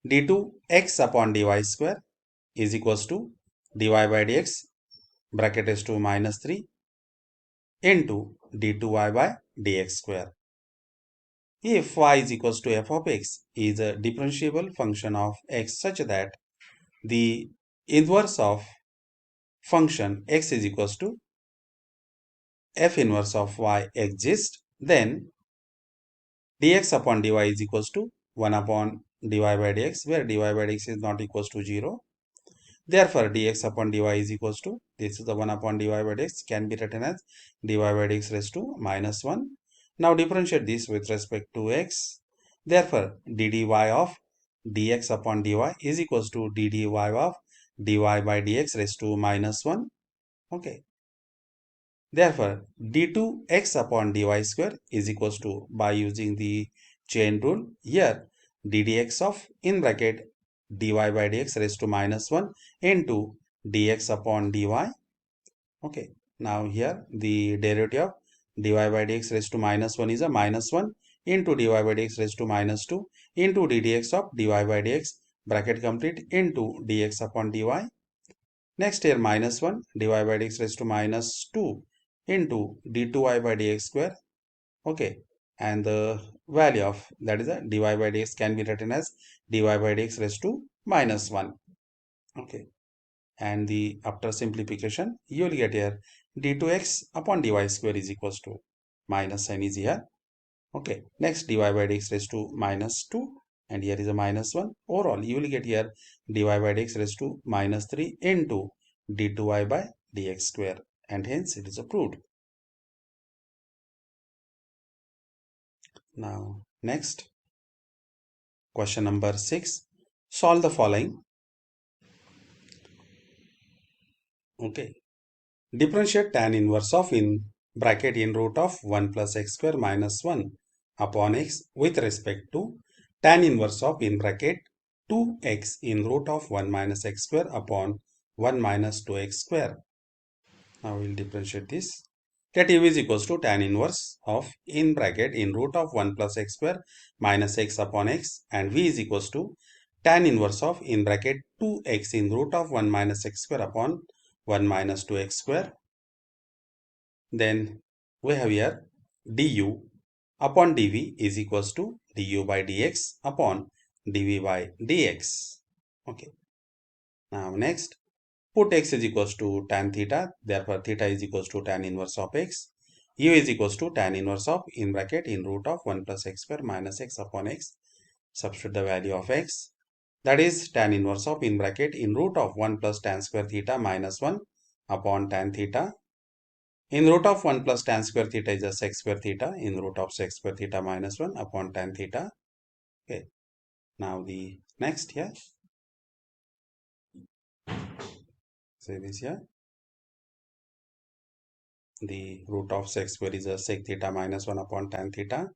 d2x upon dy square is equals to dy by dx bracket is to minus 3 into d2y by dx square. If y is equals to f of x is a differentiable function of x such that the inverse of function x is equals to f inverse of y exists, then dx upon dy is equals to 1 upon dy by dx, where dy by dx is not equals to 0. Therefore, dx upon dy is equals to, this is the 1 upon dy by dx, can be written as dy by dx raised to minus 1. Now differentiate this with respect to x. Therefore, ddy of dx upon dy is equals to ddy of dy by dx raised to minus 1. Okay. Therefore, d2x upon dy square is equals to, by using the chain rule, here ddx of in bracket dy by dx raised to minus 1 into dx upon dy. Okay. Now here the derivative of dy by dx raised to minus 1 is a minus 1 into dy by dx raised to minus 2 into ddx of dy by dx bracket complete into dx upon dy. Next here minus 1 dy by dx raised to minus 2 into d2y by dx square. Okay. And the value of that is a dy by dx can be written as dy by dx raised to minus 1. Okay. And the after simplification you will get here d2x upon dy square is equals to minus sign is here. Okay. Next dy by dx raised to minus 2 and here is a minus 1. Overall you will get here dy by dx raised to minus 3 into d2y by dx square, and hence it is approved. Now next, question number 6. Solve the following. Okay. Differentiate tan inverse of in bracket in root of 1 plus x square minus 1 upon x with respect to tan inverse of in bracket 2x in root of 1 minus x square upon 1 minus 2x square. Now we will differentiate this. Let u is equals to tan inverse of in bracket in root of 1 plus x square minus x upon x, and v is equals to tan inverse of in bracket 2x in root of 1 minus x square upon 1 minus 2x square. Then we have here du upon dv is equals to du by dx upon dv by dx. Okay. Now next, put x is equals to tan theta, therefore theta is equals to tan inverse of x. U is equals to tan inverse of in bracket in root of 1 plus x square minus x upon x. Substitute the value of x, that is tan inverse of in bracket in root of 1 plus tan square theta minus 1 upon tan theta. In root of 1 plus tan square theta is a sec square theta in root of sec square theta minus 1 upon tan theta. Okay. Now the next here. Say this here. The root of sec square is a sec theta minus 1 upon tan theta.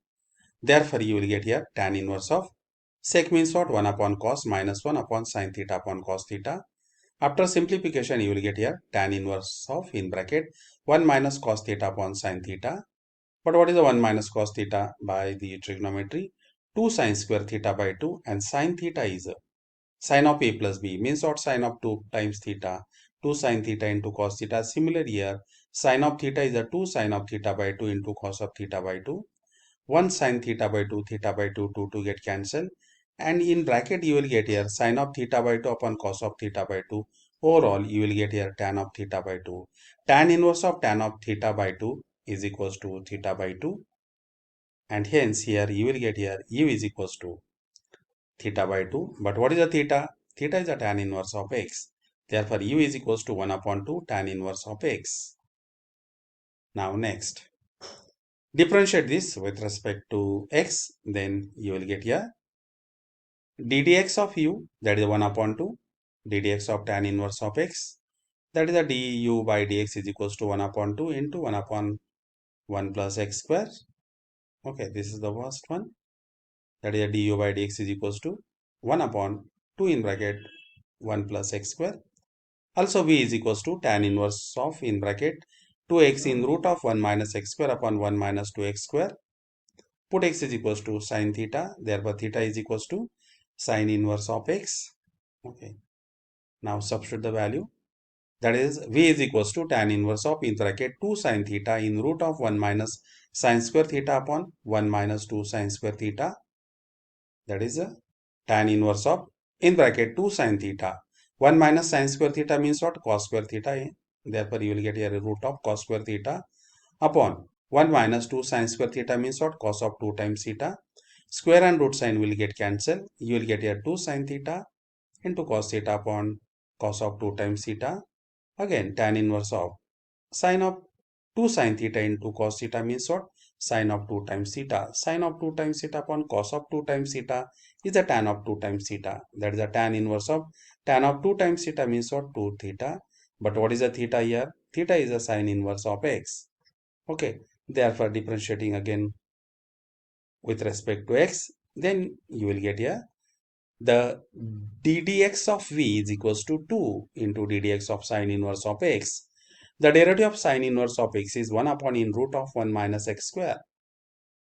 Therefore, you will get here tan inverse of sec means what? 1 upon cos minus 1 upon sin theta upon cos theta. After simplification, you will get here tan inverse of in bracket 1 minus cos theta upon sin theta. But what is the 1 minus cos theta? By the trigonometry, 2 sin square theta by 2, and sin theta is sin of a plus b, means what? Sin of 2 times theta, 2 sin theta into cos theta. Similarly here, sin of theta is a 2 sin of theta by 2 into cos of theta by 2. 1 sin theta by 2, theta by 2, 2 to get cancelled. And in bracket you will get here sin of theta by 2 upon cos of theta by 2. Overall you will get here tan of theta by 2. Tan inverse of tan of theta by 2 is equals to theta by 2. And hence here you will get here u is equals to theta by 2. But what is the theta? Theta is a tan inverse of x. Therefore u is equals to 1 upon 2 tan inverse of x. Now next, differentiate this with respect to x, then you will get here ddx of u, that is 1 upon 2 ddx of tan inverse of x, that is a du by dx is equals to 1 upon 2 into 1 upon 1 plus x square. Okay, this is the first one, that is a du by dx is equals to 1 upon 2 in bracket 1 plus x square. Also v is equals to tan inverse of in bracket 2x in root of 1 minus x square upon 1 minus 2x square. Put x is equals to sine theta, therefore theta is equals to sine inverse of x. Okay. Now substitute the value. That is v is equals to tan inverse of in bracket 2 sine theta in root of 1 minus sine square theta upon 1 minus 2 sine square theta. That is a tan inverse of in bracket 2 sine theta. 1 minus sine square theta means what? Cos square theta. Therefore, you will get here a root of cos square theta upon 1 minus 2 sine square theta means what? Cos of 2 times theta. Square and root sign will get cancelled. You will get here 2 sine theta into cos theta upon cos of 2 times theta. Again, tan inverse of sine of 2 sine theta into cos theta means what? Sine of 2 times theta. Sine of 2 times theta upon cos of 2 times theta is a tan of 2 times theta. That is a tan inverse of tan of 2 times theta means what? 2 theta. But what is a theta here? Theta is a sine inverse of x. Okay. Therefore, differentiating again with respect to x, then you will get here the ddx of v is equals to 2 into ddx of sine inverse of x. The derivative of sine inverse of x is 1 upon in root of 1 minus x square.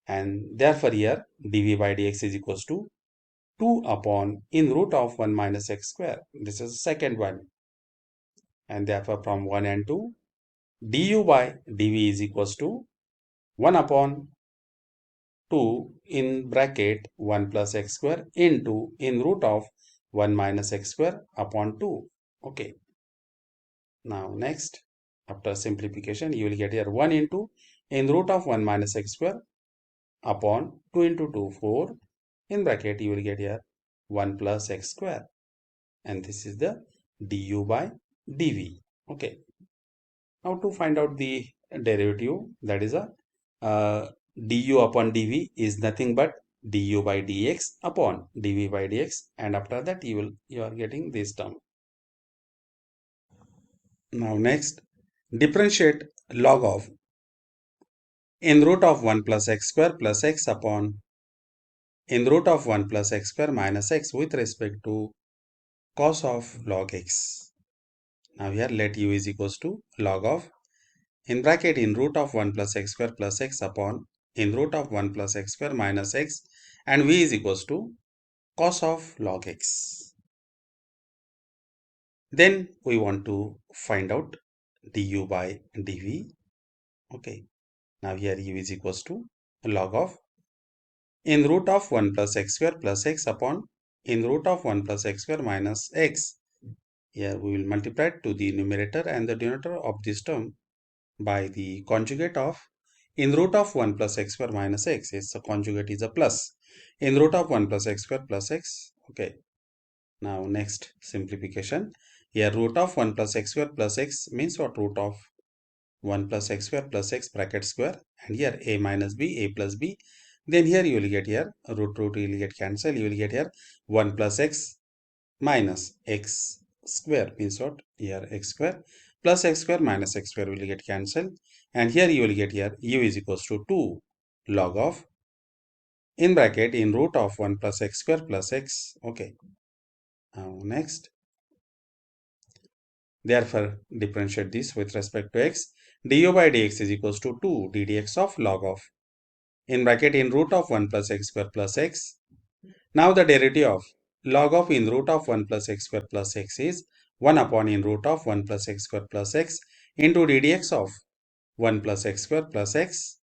And therefore here dv by dx is equals to 2 upon in root of 1 minus x square. This is the second one. And therefore from 1 and 2, du by dv is equals to 1 upon 2 in bracket 1 plus x square into in root of 1 minus x square upon 2. Okay. Now next, after simplification, you will get here 1 into in root of 1 minus x square upon 2 into 2, 4. In bracket, you will get here 1 plus x square. And this is the du by dv. Okay. Now to find out the derivative, that is a du upon dv is nothing but du by dx upon dv by dx, and after that you are getting this term. Now next, differentiate log of in root of 1 plus x square plus x upon in root of 1 plus x square minus x with respect to cos of log x. Now here let u is equals to log of in bracket in root of 1 plus x square plus x upon in root of 1 plus x square minus x, and v is equals to cos of log x. Then we want to find out du by dv. Okay. Now here u is equals to log of in root of 1 plus x square plus x upon in root of 1 plus x square minus x. Here we will multiply to the numerator and the denominator of this term by the conjugate of in root of 1 plus x square minus x. Yes, the conjugate is a plus. In root of 1 plus x square plus x. Okay. Now next simplification. Here root of 1 plus x square plus x means what? Root of 1 plus x square plus x bracket square, and here a minus b, a plus b. Then here you will get here root you will get cancelled. You will get here 1 plus x minus x square means what? Here x square plus x square minus x square will get cancelled, and here you will get here u is equals to 2 log of in bracket in root of 1 plus x square plus x. Okay. Now next, therefore differentiate this with respect to x. Du by dx is equals to 2 ddx of log of in bracket in root of 1 plus x square plus x. Now the derivative of log of in root of 1 plus x square plus x is 1 upon in root of 1 plus x square plus x into ddx of 1 plus x square plus x.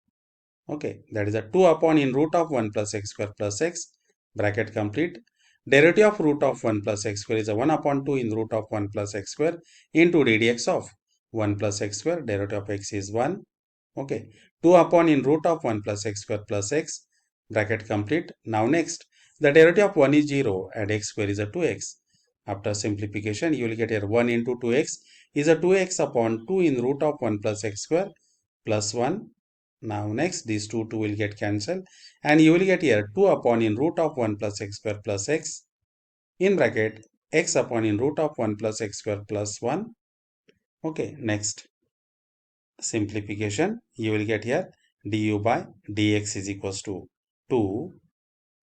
Okay, that is a 2 upon in root of 1 plus x square plus x, bracket complete. Derivative of root of 1 plus x square is a 1 upon 2 in root of 1 plus x square into ddx of 1 plus x square. Derivative of x is 1. Okay, 2 upon in root of 1 plus x square plus x, bracket complete. Now next, the derivative of 1 is 0 and x square is a 2x. After simplification, you will get here 1 into 2x is a 2x upon 2 in root of 1 plus x square plus 1. Now next, these two will get cancelled, and you will get here 2 upon in root of 1 plus x square plus x in bracket x upon in root of 1 plus x square plus 1. Okay, next simplification, you will get here du by dx is equals to 2.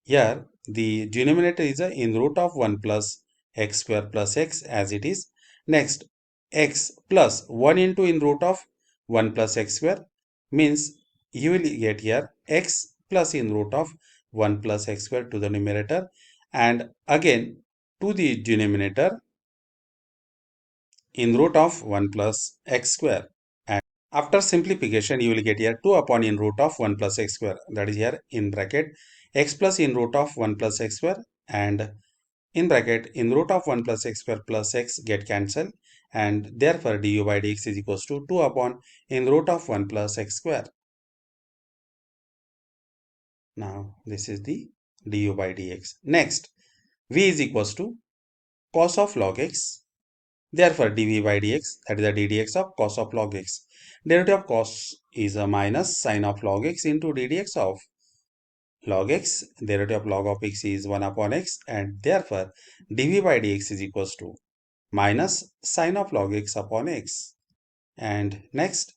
Here the denominator is a in root of 1 plus x square plus x as it is. Next, x plus 1 into in root of 1 plus x square means you will get here x plus in root of 1 plus x square to the numerator, and again to the denominator in root of 1 plus x square. And after simplification, you will get here 2 upon in root of 1 plus x square. That is here in bracket x plus in root of 1 plus x square, and in bracket in root of 1 plus x square plus x get cancelled, and therefore du by dx is equals to 2 upon in root of 1 plus x square. Now this is the du by dx. Next, v is equals to cos of log x. Therefore, dv by dx, that is the ddx of cos of log x. Derivative of cos is a minus sine of log x into ddx of log x. Derivative of log of x is 1 upon x, and therefore dv by dx is equals to minus sine of log x upon x. And next,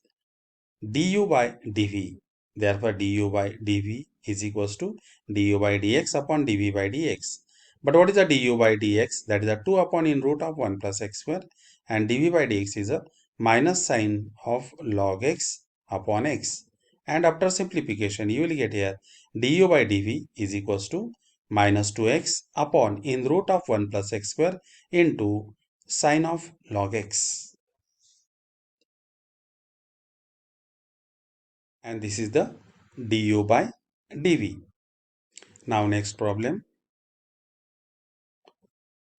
du by dv. Therefore, du by dv is equals to du by dx upon dv by dx. But what is the du by dx? That is a 2 upon in root of 1 plus x square, and dv by dx is a minus sine of log x upon x. And after simplification, you will get here du by dv is equals to minus 2x upon in root of 1 plus x square into sine of log x. And this is the du by dv. Now next problem.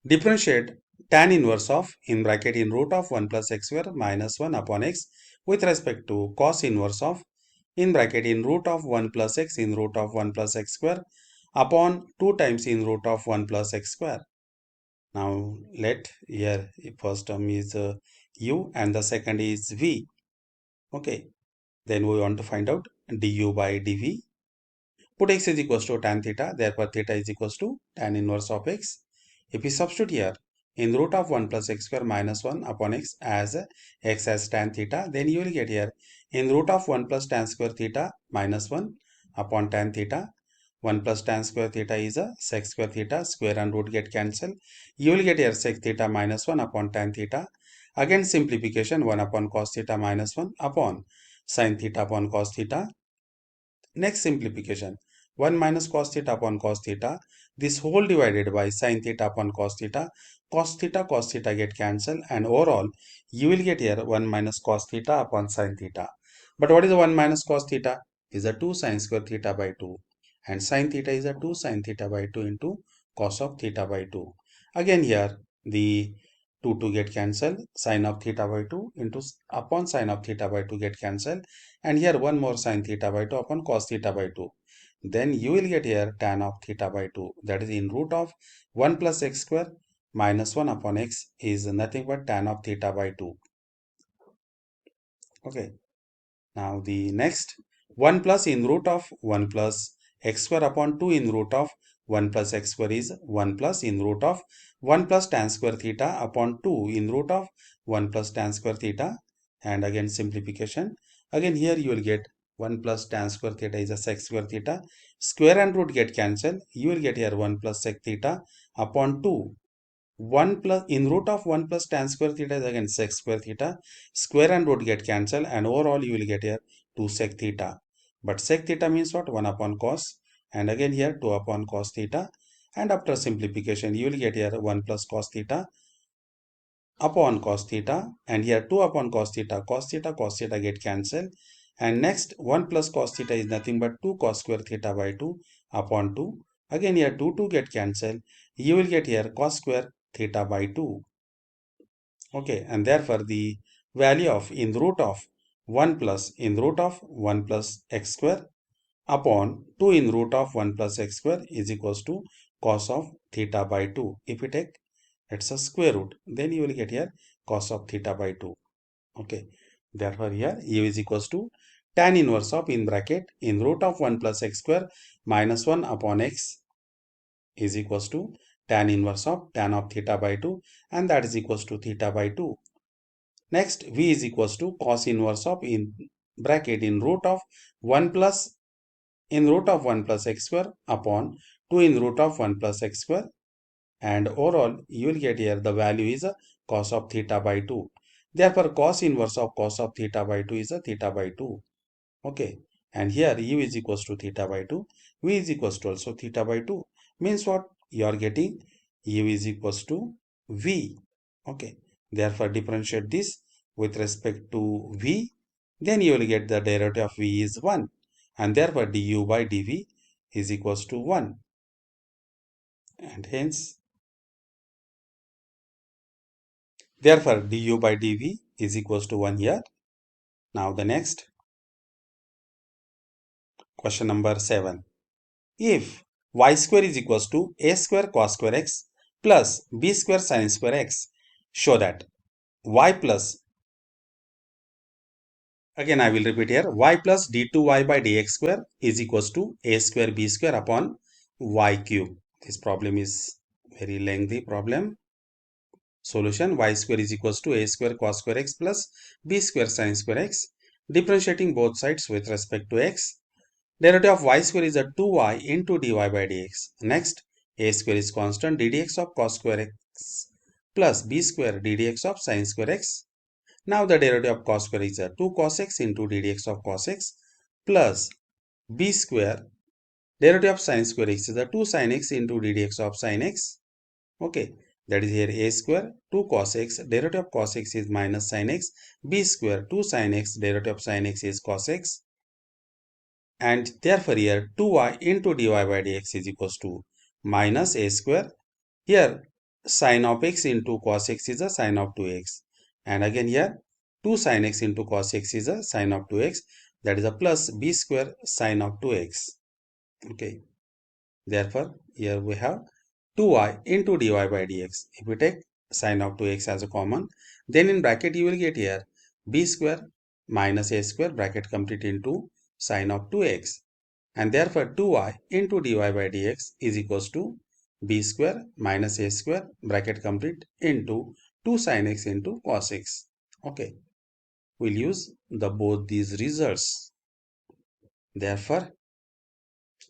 Differentiate tan inverse of in bracket in root of 1 plus x square minus 1 upon x with respect to cos inverse of in bracket in root of 1 plus x in root of 1 plus x square upon 2 times in root of 1 plus x square. Now let here first term is u and the second is v. Okay, then we want to find out du by dv. Put x is equals to tan theta, therefore theta is equals to tan inverse of x. If we substitute here in root of 1 plus x square minus 1 upon x as tan theta, then you will get here in root of 1 plus tan square theta minus 1 upon tan theta. 1 plus tan square theta is a sec square theta, square and root get cancelled. You will get here sec theta minus 1 upon tan theta. Again simplification, 1 upon cos theta minus 1 upon sin theta upon cos theta. Next simplification, 1 minus cos theta upon cos theta, this whole divided by sin theta upon cos theta get cancelled, and overall you will get here 1 minus cos theta upon sin theta. But what is the 1 minus cos theta? Is a 2 sin square theta by 2, and sin theta is a 2 sin theta by 2 into cos of theta by 2. Again here the 2 get cancelled, sin of theta by 2 into upon sin of theta by 2 get cancelled, and here one more sin theta by 2 upon cos theta by 2. Then you will get here tan of theta by 2, that is in root of 1 plus x square minus 1 upon x is nothing but tan of theta by 2. Okay. Now the next 1 plus in root of 1 plus x square upon 2 in root of 1 plus x square is 1 plus in root of 1 plus tan square theta upon 2 in root of 1 plus tan square theta, and again simplification. Again here you will get 1 plus tan square theta is a sec square theta, square and root get cancelled, you will get here 1 plus sec theta upon 2. 1 plus in root of 1 plus tan square theta is again sec square theta, square and root get cancelled, and overall you will get here 2 sec theta. But sec theta means what? 1 upon cos, and again here 2 upon cos theta, and after simplification you will get here 1 plus cos theta upon cos theta, and here 2 upon cos theta get cancelled, and next 1 plus cos theta is nothing but 2 cos square theta by 2 upon 2. Again here 2 get cancelled, you will get here cos square theta by 2. Okay, and therefore the value of in root of 1 plus in root of 1 plus x square upon 2 in root of 1 plus x square is equals to cos of theta by 2. If we take it's a square root, then you will get here cos of theta by 2. Okay, therefore here u is equals to tan inverse of in bracket in root of 1 plus x square minus 1 upon x is equals to tan inverse of tan of theta by 2, and that is equals to theta by 2. Next, v is equals to cos inverse of in bracket in root of 1 plus in root of 1 plus x square upon 2 in root of 1 plus x square, and overall you will get here the value is cos of theta by 2. Therefore, cos inverse of cos of theta by 2 is a theta by 2. Okay. And here u is equals to theta by 2. V is equals to also theta by 2. Means what? You are getting u is equals to v. Okay. Therefore, differentiate this with respect to v. Then you will get the derivative of v is 1. And therefore, du by dv is equals to 1. And hence, therefore, du by dv is equals to 1 here. Now the next question number 7. If y square is equals to a square cos square x plus b square sin square x, show that y plus, again I will repeat here, y plus d2y by dx square is equals to a square b square upon y cube. This problem is very lengthy problem. Solution: y square is equals to a square cos square x plus b square sin square x. Differentiating both sides with respect to x. Derivative of y square is a 2y into dy by dx. Next, a square is constant, ddx of cos square x plus b square ddx of sin square x. Now the derivative of cos square is a 2 cos x into ddx of cos x plus b square. Derivative of sin square x is a 2 sin x into ddx of sin x. Okay, that is here a square 2 cos x, derivative of cos x is minus sin x, b square 2 sin x, derivative of sin x is cos x. And therefore here 2y into dy by dx is equals to minus a square. Here sin of x into cos x is a sin of 2x. And again here 2 sin x into cos x is a sin of 2x. That is a plus b square sin of 2x. Okay. Therefore here we have 2y into dy by dx. If we take sin of 2x as a common, then in bracket you will get here b square minus a square bracket complete into sin of 2x. And therefore 2y into dy by dx is equals to b square minus a square bracket complete into 2 sin x into cos x. Okay, we'll use both these results. Therefore,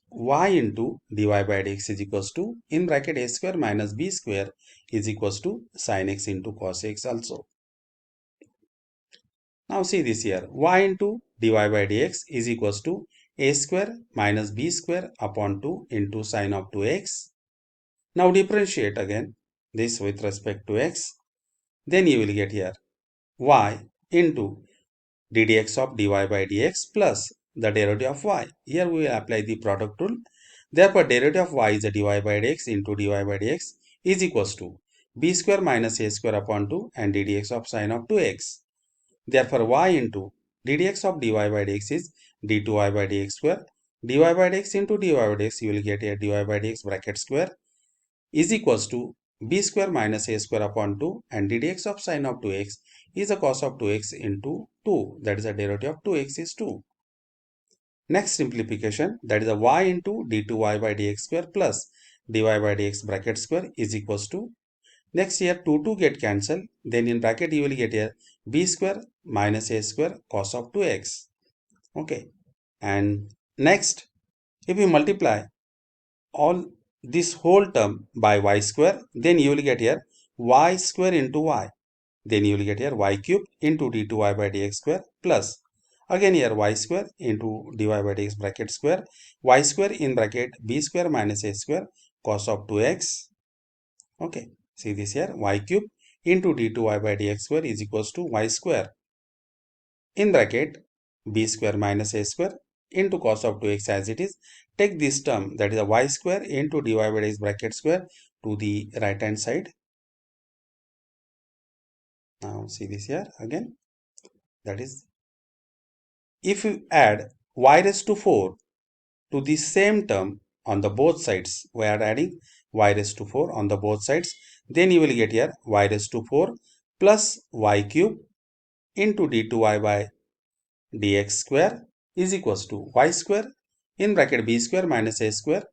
y into dy by dx is equals to, in bracket, a square minus b square is equals to sin x into cos x also. Now see this here, y into dy by dx is equals to a square minus b square upon 2 into sin of 2x. Now differentiate again this with respect to x. Then you will get here y into ddx of dy by dx plus the derivative of y. Here we will apply the product rule. Therefore, derivative of y is a dy by dx into dy by dx is equals to b square minus a square upon 2 and ddx of sin of 2x. Therefore, y into ddx of dy by dx is d2y by dx square. dy by dx into dy by dx, you will get a dy by dx bracket square is equals to b square minus a square upon 2 and ddx of sin of 2x is a cos of 2x into 2. That is the derivative of 2x is 2. Next simplification, that is a y into d2y by dx square plus dy by dx bracket square is equals to, next here 2 get cancelled, then in bracket you will get here b square minus a square cos of 2x. Okay, and next if you multiply all this whole term by y square, then you will get here y square into y. Then you will get here y cube into d2y by dx square plus again here y square into dy by dx bracket square, y square in bracket b square minus a square cos of 2x. Okay, see this here y cube into d2y by dx square is equals to y square in bracket b square minus a square into cos of 2x as it is. Take this term, that is a y square into dy by dx bracket square, to the right hand side. Now see this here again, that is, if you add y raised to 4 to the same term on the both sides, we are adding y raised to 4 on the both sides, then you will get here y raised to 4 plus y cube into d2y by dx square is equals to y square in bracket b square minus a square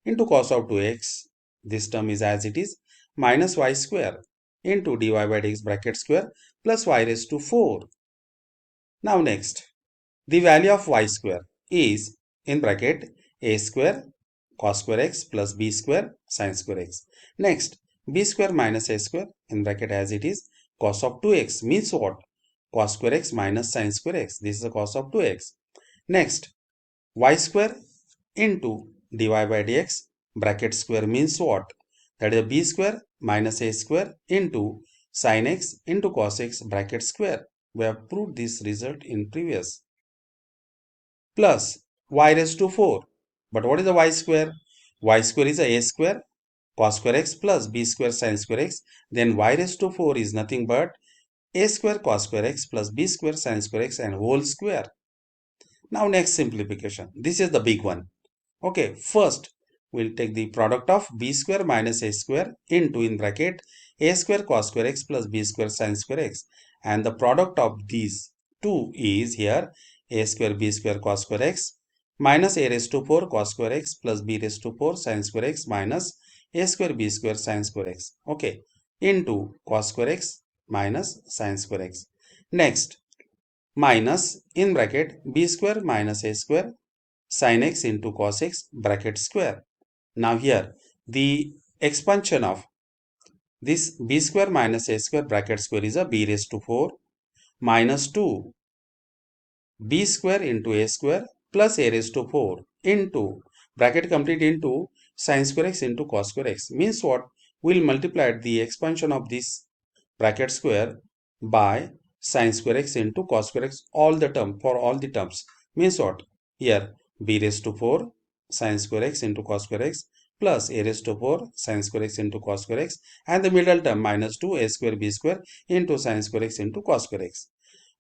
into cos of 2x, this term is as it is, minus y square into dy by dx bracket square plus y raised to 4. Now next, the value of y square is in bracket a square cos square x plus b square sin square x. Next, b square minus a square in bracket as it is cos of 2x means what? Cos square x minus sin square x. This is the cos of 2x. Next, y square into dy by dx bracket square means what? That is b square minus a square into sin x into cos x bracket square. We have proved this result in previous. Plus y raised to 4. But what is the y square? Y square is a square cos square x plus b square sin square x. Then y raised to 4 is nothing but a square cos square x plus b square sin square x and whole square. Now next simplification. This is the big one. Okay, first we'll take the product of b square minus a square into in bracket a square cos square x plus b square sin square x, and the product of these two is here a square b square cos square x minus a raised to 4 cos square x plus b raised to 4 sin square x minus a square b square sin square x, okay, into cos square x minus sin square x. Next, minus in bracket b square minus a square sin x into cos x bracket square. Now here the expansion of this b square minus a square bracket square is a b raised to 4 minus 2 b square into a square plus a raised to 4 into bracket complete into sin square x into cos square x means what? We'll multiply the expansion of this bracket square by sin square x into cos square x all the term for all the terms means what? Here b raised to 4 sin square x into cos square x plus a raised to 4 sin square x into cos square x and the middle term minus 2 a square b square into sin square x into cos square x.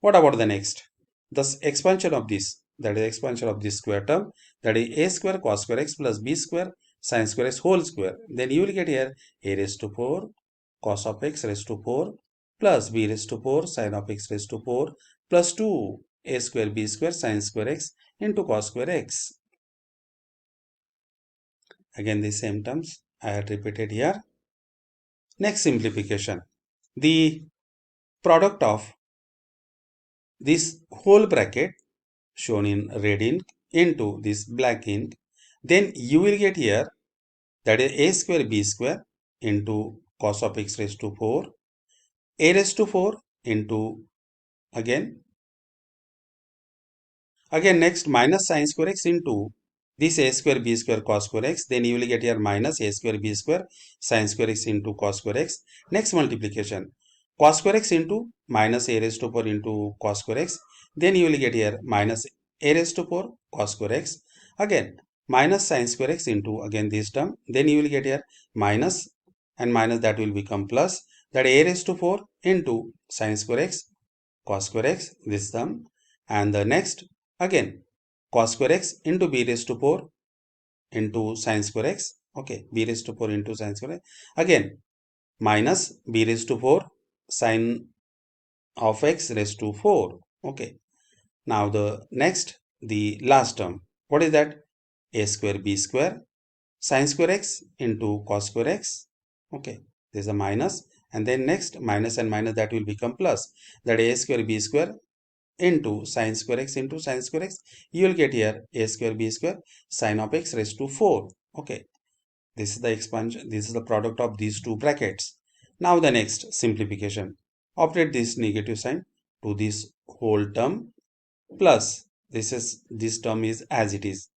What about the next? Thus expansion of this, that is expansion of this square term, that is a square cos square x plus b square sin square x whole square. Then you will get here a raised to 4 cos of x raised to 4 plus b raised to 4 sin of x raised to 4 plus 2 a square b square sin square x into cos square x. Again the same terms I had repeated here. Next simplification. The product of this whole bracket shown in red ink into this black ink, then you will get here that is a square b square into cos of x raised to 4 a raised to 4 into again next minus sin square x into this a square b square cos square x, then you will get here minus a square b square sin square x into cos square x. Next multiplication cos square x into minus a raised to 4 into cos square x, then you will get here minus a raised to 4 cos square x, again minus sin square x into again this term, then you will get here minus and minus that will become plus, that a raised to 4 into sin square x cos square x this term, and the next again cos square x into b raised to 4 into sin square x, okay, b raised to 4 into sin square x, again minus b raised to 4 sin of x raised to 4, okay. Now the next, the last term, what is that? A square b square sin square x into cos square x, okay, there's a minus, and then next minus and minus that will become plus, that a square b square into sin square x into sin square x, you will get here a square b square sin of x raised to 4, okay. This is the expansion, this is the product of these two brackets. Now the next simplification, operate this negative sign to this whole term plus this term is as it is.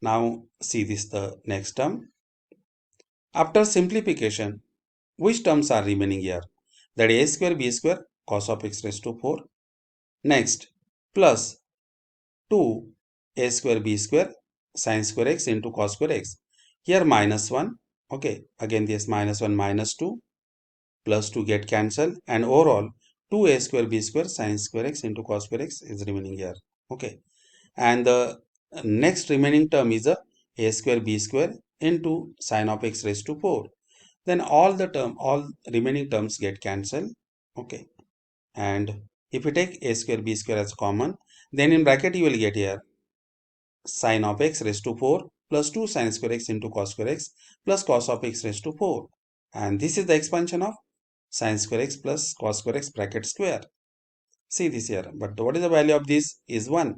Now see this the next term. After simplification, which terms are remaining here? That a square b square cos of x raised to 4. Next, plus 2 a square b square sin square x into cos square x. Here minus 1. Okay, again this minus 1 minus 2 plus 2 get cancelled, and overall 2 a square b square sin square x into cos square x is remaining here. Okay, and the next remaining term is a square b square into sin of x raised to 4. Then all remaining terms get cancelled, okay, and if you take a square b square as common, then in bracket you will get here sin of x raised to 4 plus 2 sin square x into cos square x plus cos of x raised to 4, and this is the expansion of sin square x plus cos square x bracket square. See this here, but what is the value of this is 1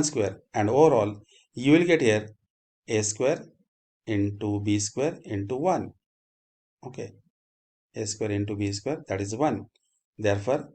square, and overall you will get here a square into b square into 1, okay, a square into b square, that is 1. Therefore,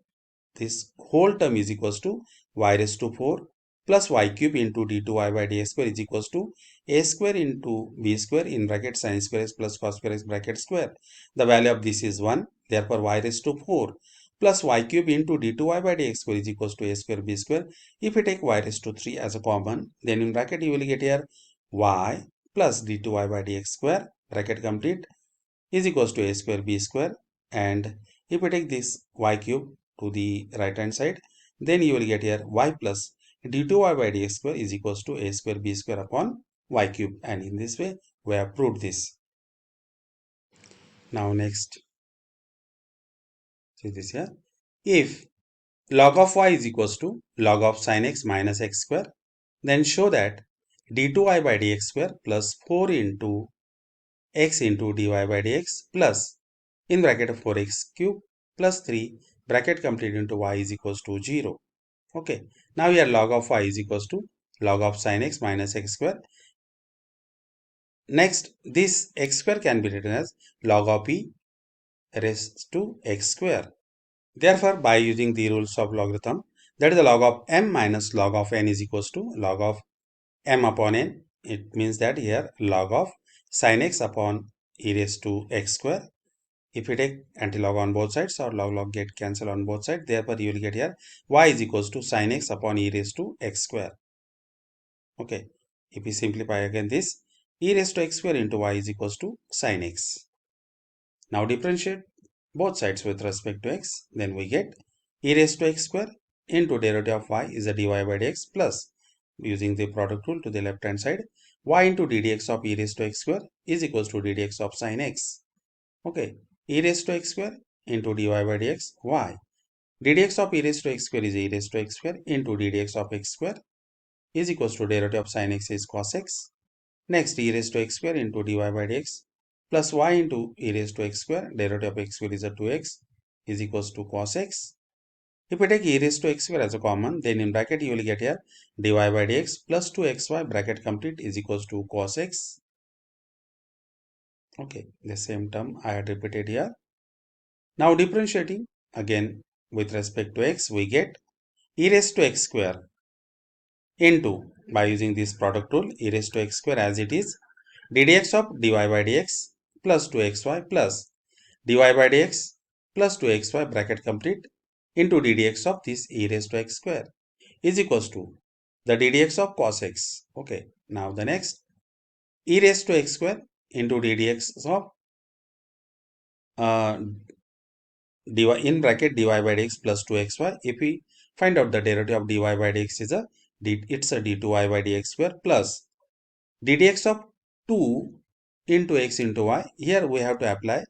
this whole term is equals to y raised to 4 plus y cube into d2y by dx square is equals to a square into b square in bracket sin square x plus cos square x bracket square. The value of this is 1. Therefore, y raised to 4 plus y cube into d2y by dx square is equals to a square b square. If you take y raised to 3 as a common, then in bracket you will get here y plus d2y by dx square bracket complete is equals to a square b square, and if we take this y cube to the right hand side, then you will get here y plus d2y by dx square is equals to a square b square upon y cube, and in this way we have proved this. Now next, see this here, if log of y is equals to log of sin x minus x square, then show that d2y by dx square plus 4 into x into dy by dx plus in bracket of 4x cube plus 3 bracket complete into y is equals to 0. Okay. Now here log of y is equals to log of sin x minus x square. Next, this x square can be written as log of e raised to x square. Therefore, by using the rules of logarithm, that is the log of m minus log of n is equals to log of m upon n. It means that here log of sin x upon e raised to x square. If you take antilog on both sides, or log get cancelled on both sides, therefore you will get here y is equals to sin x upon e raised to x square. Okay, if we simplify again this, e raised to x square into y is equals to sin x. Now differentiate both sides with respect to x, then we get e raised to x square into derivative of y is a dy by dx plus, using the product rule to the left hand side, y into ddx of e raised to x square is equals to ddx of sin x. Okay, e raised to x square into dy by dx y. ddx of e raised to x square is e raised to x square into ddx of x square is equals to derivative of sin x is cos x. Next, e raised to x square into dy by dx plus y into e raised to x square, derivative of x square is a 2x is equals to cos x. If we take e raised to x square as a common, then in bracket you will get here dy by dx plus 2xy bracket complete is equals to cos x. Okay, the same term I had repeated here. Now differentiating again with respect to x, we get e raised to x square into, by using this product rule, e raised to x square as it is, ddx of dy by dx plus 2xy plus dy by dx plus 2xy bracket complete into ddx of this e raised to x square is equals to the ddx of cos x. Okay, now the next, e raised to x square into ddx of dy in bracket dy by dx plus 2xy. If we find out the derivative of dy by dx is it's a d2y by dx square plus ddx of 2 into x into y. Here we have to apply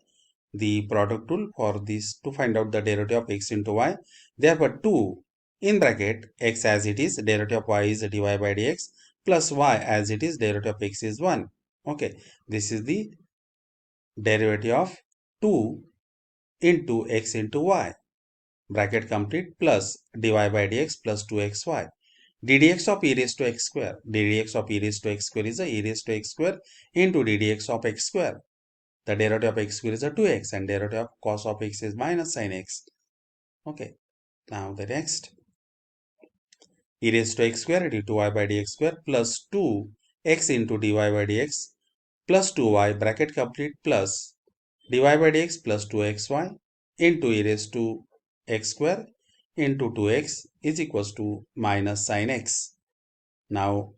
the product rule for this to find out the derivative of x into y. Therefore, 2 in bracket x as it is, derivative of y is dy by dx plus y as it is, derivative of x is 1. Okay, this is the derivative of 2 into x into y bracket complete plus dy by dx plus 2xy. ddx of e raised to x square, ddx of e raised to x square is a e raised to x square into ddx of x square. The derivative of x square is a 2x and derivative of cos of x is minus sin x. Okay, now the next, e raised to x square d2y by dx square plus 2x into dy by dx plus 2y bracket complete plus dy by dx plus 2xy into e raised to x square into 2x is equals to minus sin x. Now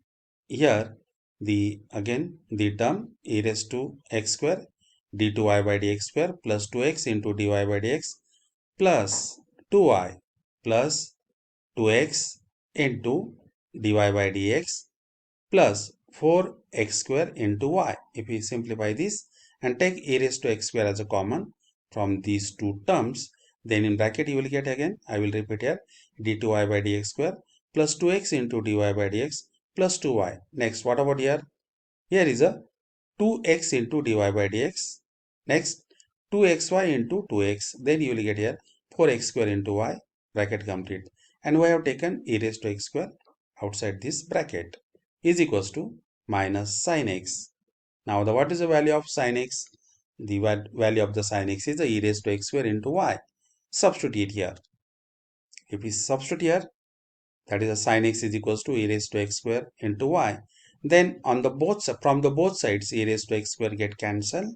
here the again the term e raised to x square d2y by dx square plus 2x into dy by dx plus 2y plus 2x into dy by dx plus 4x square into y. If we simplify this and take e raised to x square as a common from these two terms, then in bracket you will get again, I will repeat here, d2y by dx square plus 2x into dy by dx plus 2y. Next, what about here? Here is a 2x into dy by dx. Next, 2xy into 2x. Then you will get here 4x square into y, bracket complete. And we have taken e raised to x square outside this bracket is equals to minus sin x. Now, what is the value of sin x? The value of the sin x is the e raised to x square into y. substitute here. If we substitute here, that is a sin x is equals to a raised to x square into y. Then on the from the both sides, a raised to x square get cancelled.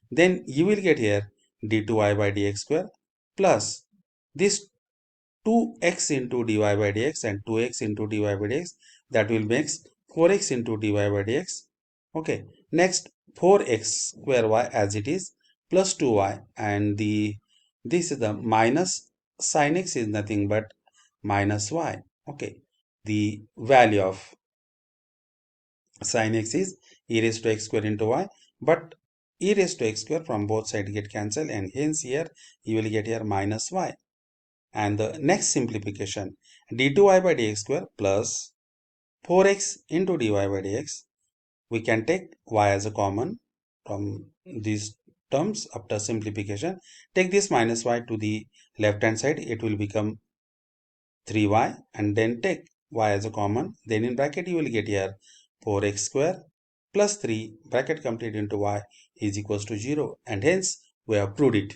Then you will get here d2y by dx square plus this 2x into dy by dx and 2x into dy by dx, that will make 4x into dy by dx. Okay, next 4x square y as it is plus 2y, and this is the minus sin x is nothing but minus y. Okay, the value of sin x is e raised to x square into y, but e raised to x square from both sides get cancelled, and hence here you will get here minus y. And the next simplification, d2y by dx square plus 4x into dy by dx, we can take y as a common from these terms. After simplification, take this minus y to the left hand side, it will become 3y, and then take y as a common, then in bracket you will get here 4x square plus 3 bracket complete into y is equals to 0, and hence we have proved it.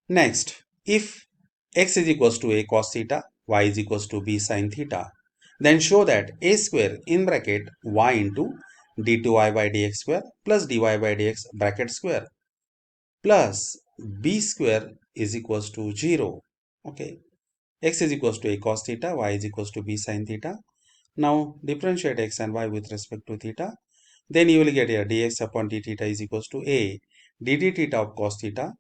Next, if x is equals to a cos theta, y is equals to b sin theta, then show that a square in bracket y into d2y by dx square plus dy by dx bracket square plus b square is equals to 0. Okay, x is equals to a cos theta, y is equals to b sin theta. Now differentiate x and y with respect to theta. Then you will get here dx upon d theta is equals to a dt theta of cos theta.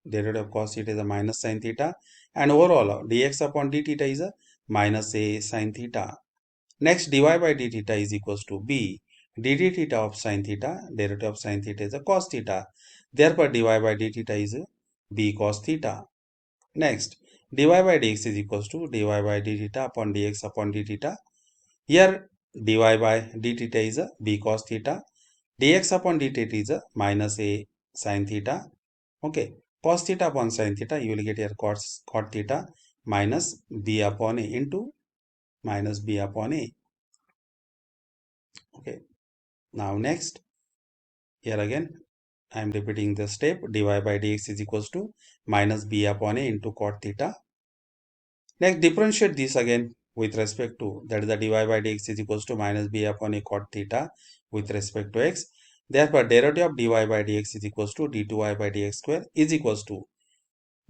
Derivative of cos theta is a minus sin theta, and overall dx upon d theta is a minus a sin theta. Next, dy by d theta is equals to b dt theta of sin theta. Derivative of sin theta is a cos theta. Therefore, dy by d theta is a b cos theta. Next, dy by dx is equals to dy by d theta upon dx upon d theta. Here, dy by d theta is a b cos theta. Dx upon d theta is a minus a sin theta. Okay, cos theta upon sin theta, you will get here cot theta minus b upon a into minus b upon a. Okay, now next, here again I am repeating the step, dy by dx is equals to minus b upon a into cot theta. Next, differentiate this again with respect to, that is the dy by dx is equals to minus b upon a cot theta with respect to x. Therefore, derivative of dy by dx is equals to d2y by dx square is equals to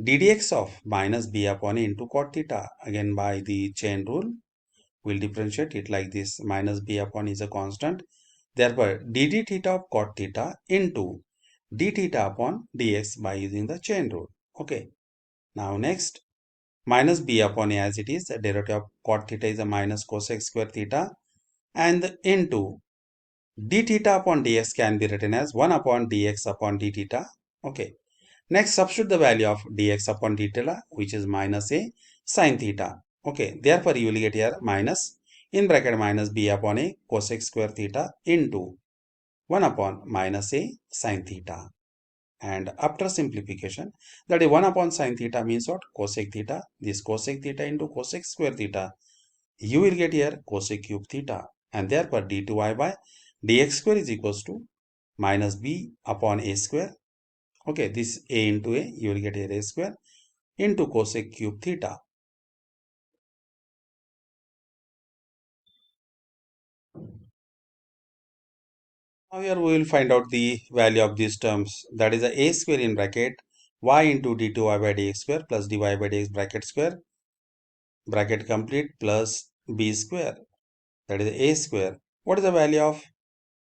ddx of minus b upon a into cot theta. Again, by the chain rule, we'll differentiate it like this. Minus b upon is a constant. Therefore, dd theta of cot theta into d theta upon dx by using the chain rule. Okay. Now next, minus b upon a as it is, the derivative of cot theta is a minus cosec square theta, and into d theta upon dx can be written as 1 upon dx upon d theta. Okay. Next, substitute the value of dx upon d theta, which is minus a sin theta. Okay. Therefore, you will get here minus in bracket minus b upon a cosec square theta into 1 upon minus a sin theta. And after simplification, that is 1 upon sin theta means what? Cosec theta. This cosec theta into cosec square theta. You will get here cosec cube theta. And therefore, d2y by dx square is equals to minus b upon a square. Okay, this a into a, you will get here a square into cosec cube theta. Now here we will find out the value of these terms. That is a square in bracket y into d2y by dx square plus dy by dx bracket square bracket complete plus b square. That is a square. What is the value of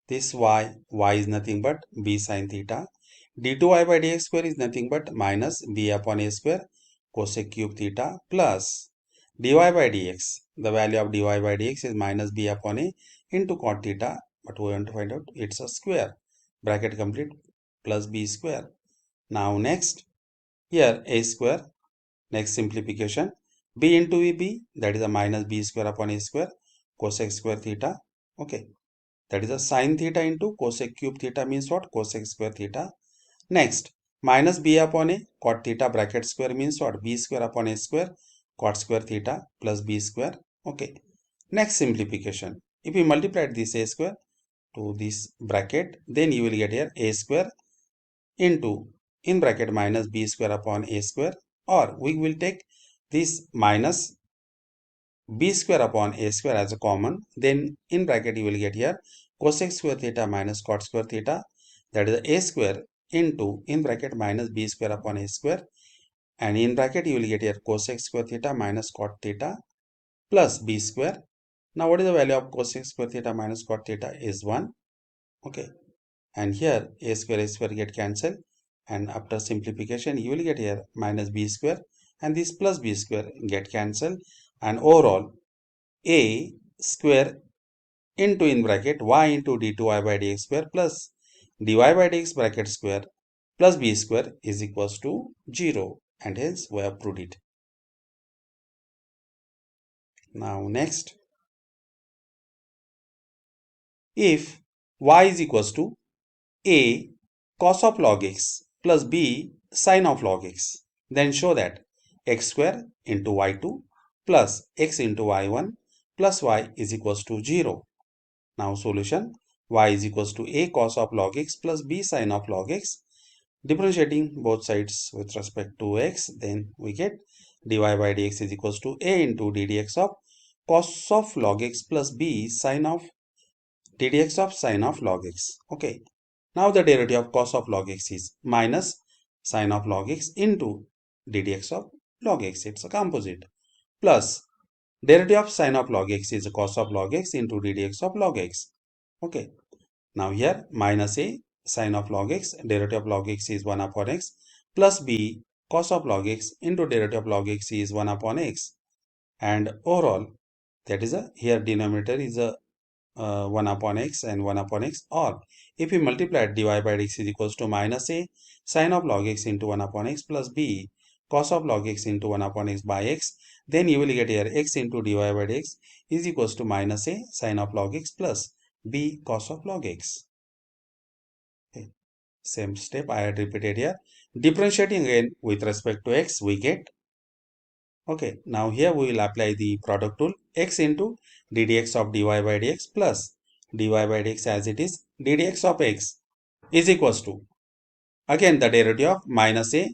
this y? Y is nothing but b sin theta. d2y by dx square is nothing but minus b upon a square cosec cube theta plus dy by dx. The value of dy by dx is minus b upon a into cot theta, but we want to find out it's a square. Bracket complete plus b square. Now next, here a square. Next simplification, b into b, that is a minus b square upon a square cosec square theta. Okay, that is a sin theta into cosec cube theta means what? Cosec square theta. Next, minus b upon a cot theta bracket square means what? B square upon a square cot square theta plus b square. Okay. Next simplification, if we multiply this a square to this bracket, then you will get here a square into in bracket minus b square upon a square, or we will take this minus b square upon a square as a common. Then in bracket you will get here cosec square theta minus cot square theta, that is a square into in bracket minus b square upon a square, and in bracket you will get here cosec square theta minus cot theta plus b square. Now what is the value of cosec square theta minus cot theta is 1. Okay, and here a square get cancelled, and after simplification you will get here minus b square, and this plus b square get cancelled, and overall a square into in bracket y into d2y by dx square plus dy by dx bracket square plus b square is equals to 0, and hence we have proved it. Now next, if y is equals to a cos of log x plus b sin of log x, then show that x square into y2 plus x into y1 plus y is equals to 0. Now solution, y is equals to a cos of log x plus b sin of log x. Differentiating both sides with respect to x, then we get dy by dx is equals to a into ddx of cos of log x plus b sin of ddx of sin of log x. Okay. Now the derivative of cos of log x is minus sin of log x into ddx of log x. It's a composite. Plus derivative of sin of log x is cos of log x into ddx of log x. Okay. Now here minus a sin of log x, derivative of log x is 1 upon x, plus b cos of log x into derivative of log x is 1 upon x. And overall, that is a, here denominator is a 1 upon x and 1 upon x, or if we multiply dy by dx is equals to minus a sin of log x into 1 upon x plus b cos of log x into 1 upon x by x, then you will get here x into dy by dx is equals to minus a sin of log x plus b cos of log x. Okay. Same step I had repeated here. Differentiating again with respect to x, we get, okay, now here we will apply the product rule, x into ddx of dy by dx plus dy by dx as it is ddx of x is equals to, again the derivative of minus a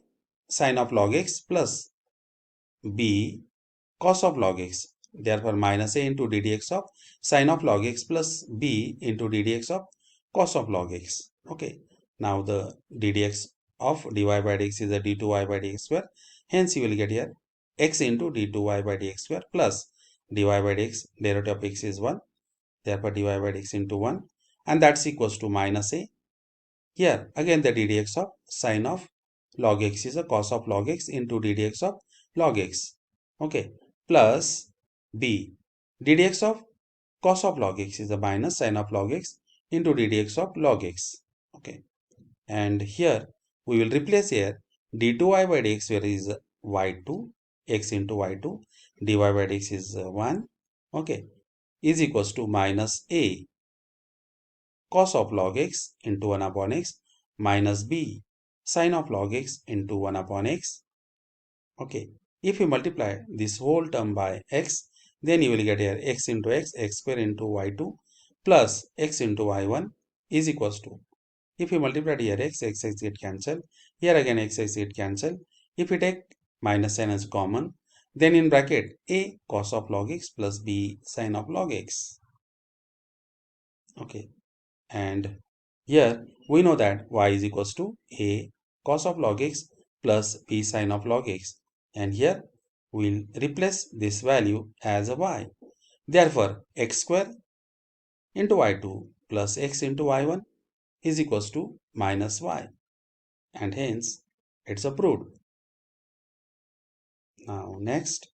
sin of log x plus b cos of log x. Therefore minus a into ddx of sin of log x plus b into ddx of cos of log x. Okay, now the ddx of dy by dx is a d2y by dx square, hence you will get here x into d2y by dx square plus dy by dx, derivative of x is 1, therefore dy by dx into 1, and that's equals to minus a. Here again the ddx of sin of log x is a cos of log x into ddx of log x. Okay, plus b ddx of cos of log x is a minus sin of log x into ddx of log x. Okay, and here we will replace here d2y by dx where is y2, x into y2, dy by dx is 1, okay, is equals to minus a cos of log x into 1 upon x minus b sin of log x into 1 upon x. Okay, if you multiply this whole term by x, then you will get here x into x square into y2 plus x into y1 is equals to, if you multiply here x get cancelled, here again x get cancelled. If you take minus n as common, then in bracket a cos of log x plus b sin of log x. Okay, and here we know that y is equals to a cos of log x plus b sin of log x, and here we'll replace this value as a y. Therefore x square into y2 plus x into y1 is equals to minus y, and hence it's approved. Now next,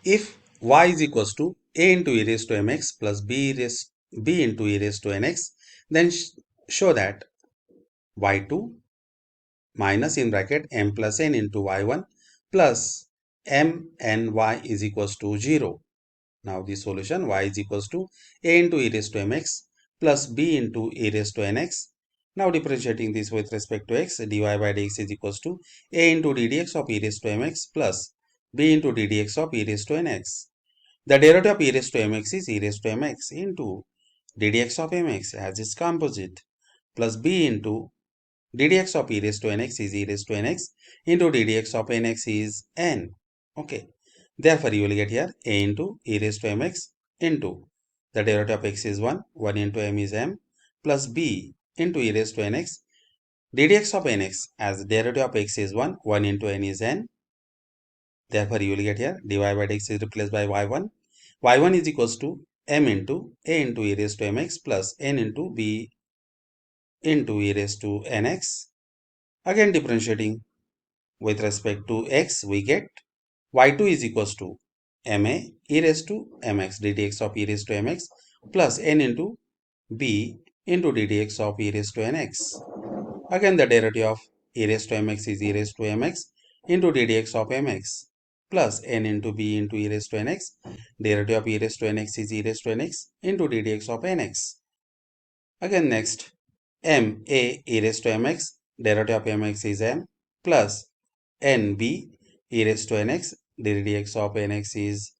if y is equals to a into e raised to mx plus b into e raised to nx, then show that y2 minus in bracket m plus n into y1 plus m n y is equals to 0. Now the solution, y is equals to a into e raised to mx plus b into e raised to nx. Now differentiating this with respect to x, dy by dx is equals to a into ddx of e raised to mx plus b into ddx of e raised to nx. The derivative of e raised to mx is e raised to mx into ddx of mx as its composite plus b into ddx of e raised to nx is e raised to nx into ddx of nx is n. Okay. Therefore, you will get here a into e raised to mx into the derivative of x is 1, 1 into m is m plus b into e raised to nx ddx of nx as derivative of x is 1, 1 into n is n. Therefore, you will get here dy by dx is replaced by y1. y1 is equals to m into a into e raised to mx plus n into b into e raised to nx. Again differentiating with respect to x, we get y2 is equals to ma e raised to mx ddx of e raised to mx plus n into b into ddx of e raised to nx. Again the derivative of e raised to mx is e raised to mx into ddx of mx plus n into b into e raised to nx. Derivative of e raised to nx is e raised to nx into ddx of nx. Again next m a e raised to mx derivative of mx is m plus n b e raised to nx ddx of nx is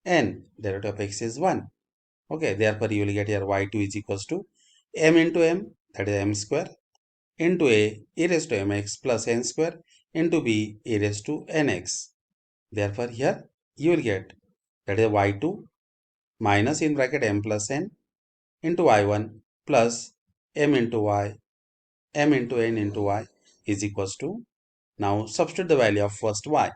n derivative of x is 1. Okay, therefore you will get here y2 is equals to m into m, that is m square, into a e raised to mx plus n square into b e raised to nx. Therefore here you will get, that is y2 minus in bracket m plus n into y1 plus m into y, m into n into y is equals to, now substitute the value of first y.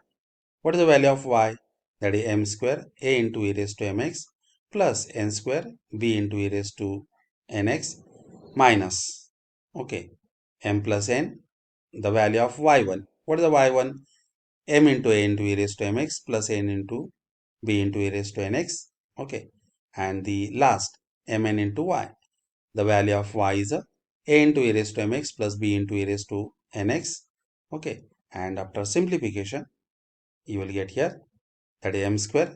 What is the value of y? That is m square a into e raised to mx plus n square b into e raised to nx minus, okay, m plus n, the value of y1. What is the y1? M into a into e raised to mx plus n into b into e raised to nx. Okay, and the last mn into y. The value of y is a into e raised to mx plus b into e raised to nx. Okay, and after simplification, you will get here, that is m square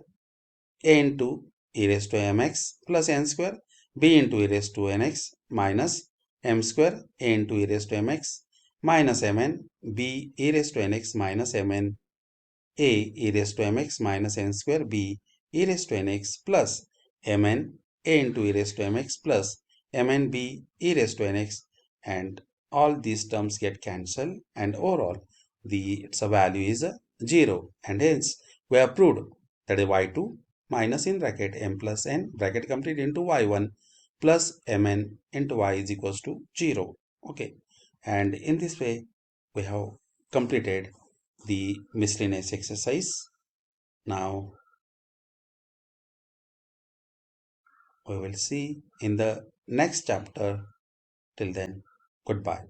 a into e raised to mx plus n square b into e raised to nx minus m square a into e raised to mx minus mn b e raised to nx minus mn a e raised to mx minus n square b e raised to nx plus mn a into e raised to mx plus mn b e raised to nx, and all these terms get cancelled and overall the its a value is a 0, and hence we have proved that is y2 minus in bracket m plus n bracket complete into y1 plus mn into y is equals to 0. Okay, and in this way we have completed the miscellaneous exercise. Now we will see in the next chapter. Till then, goodbye.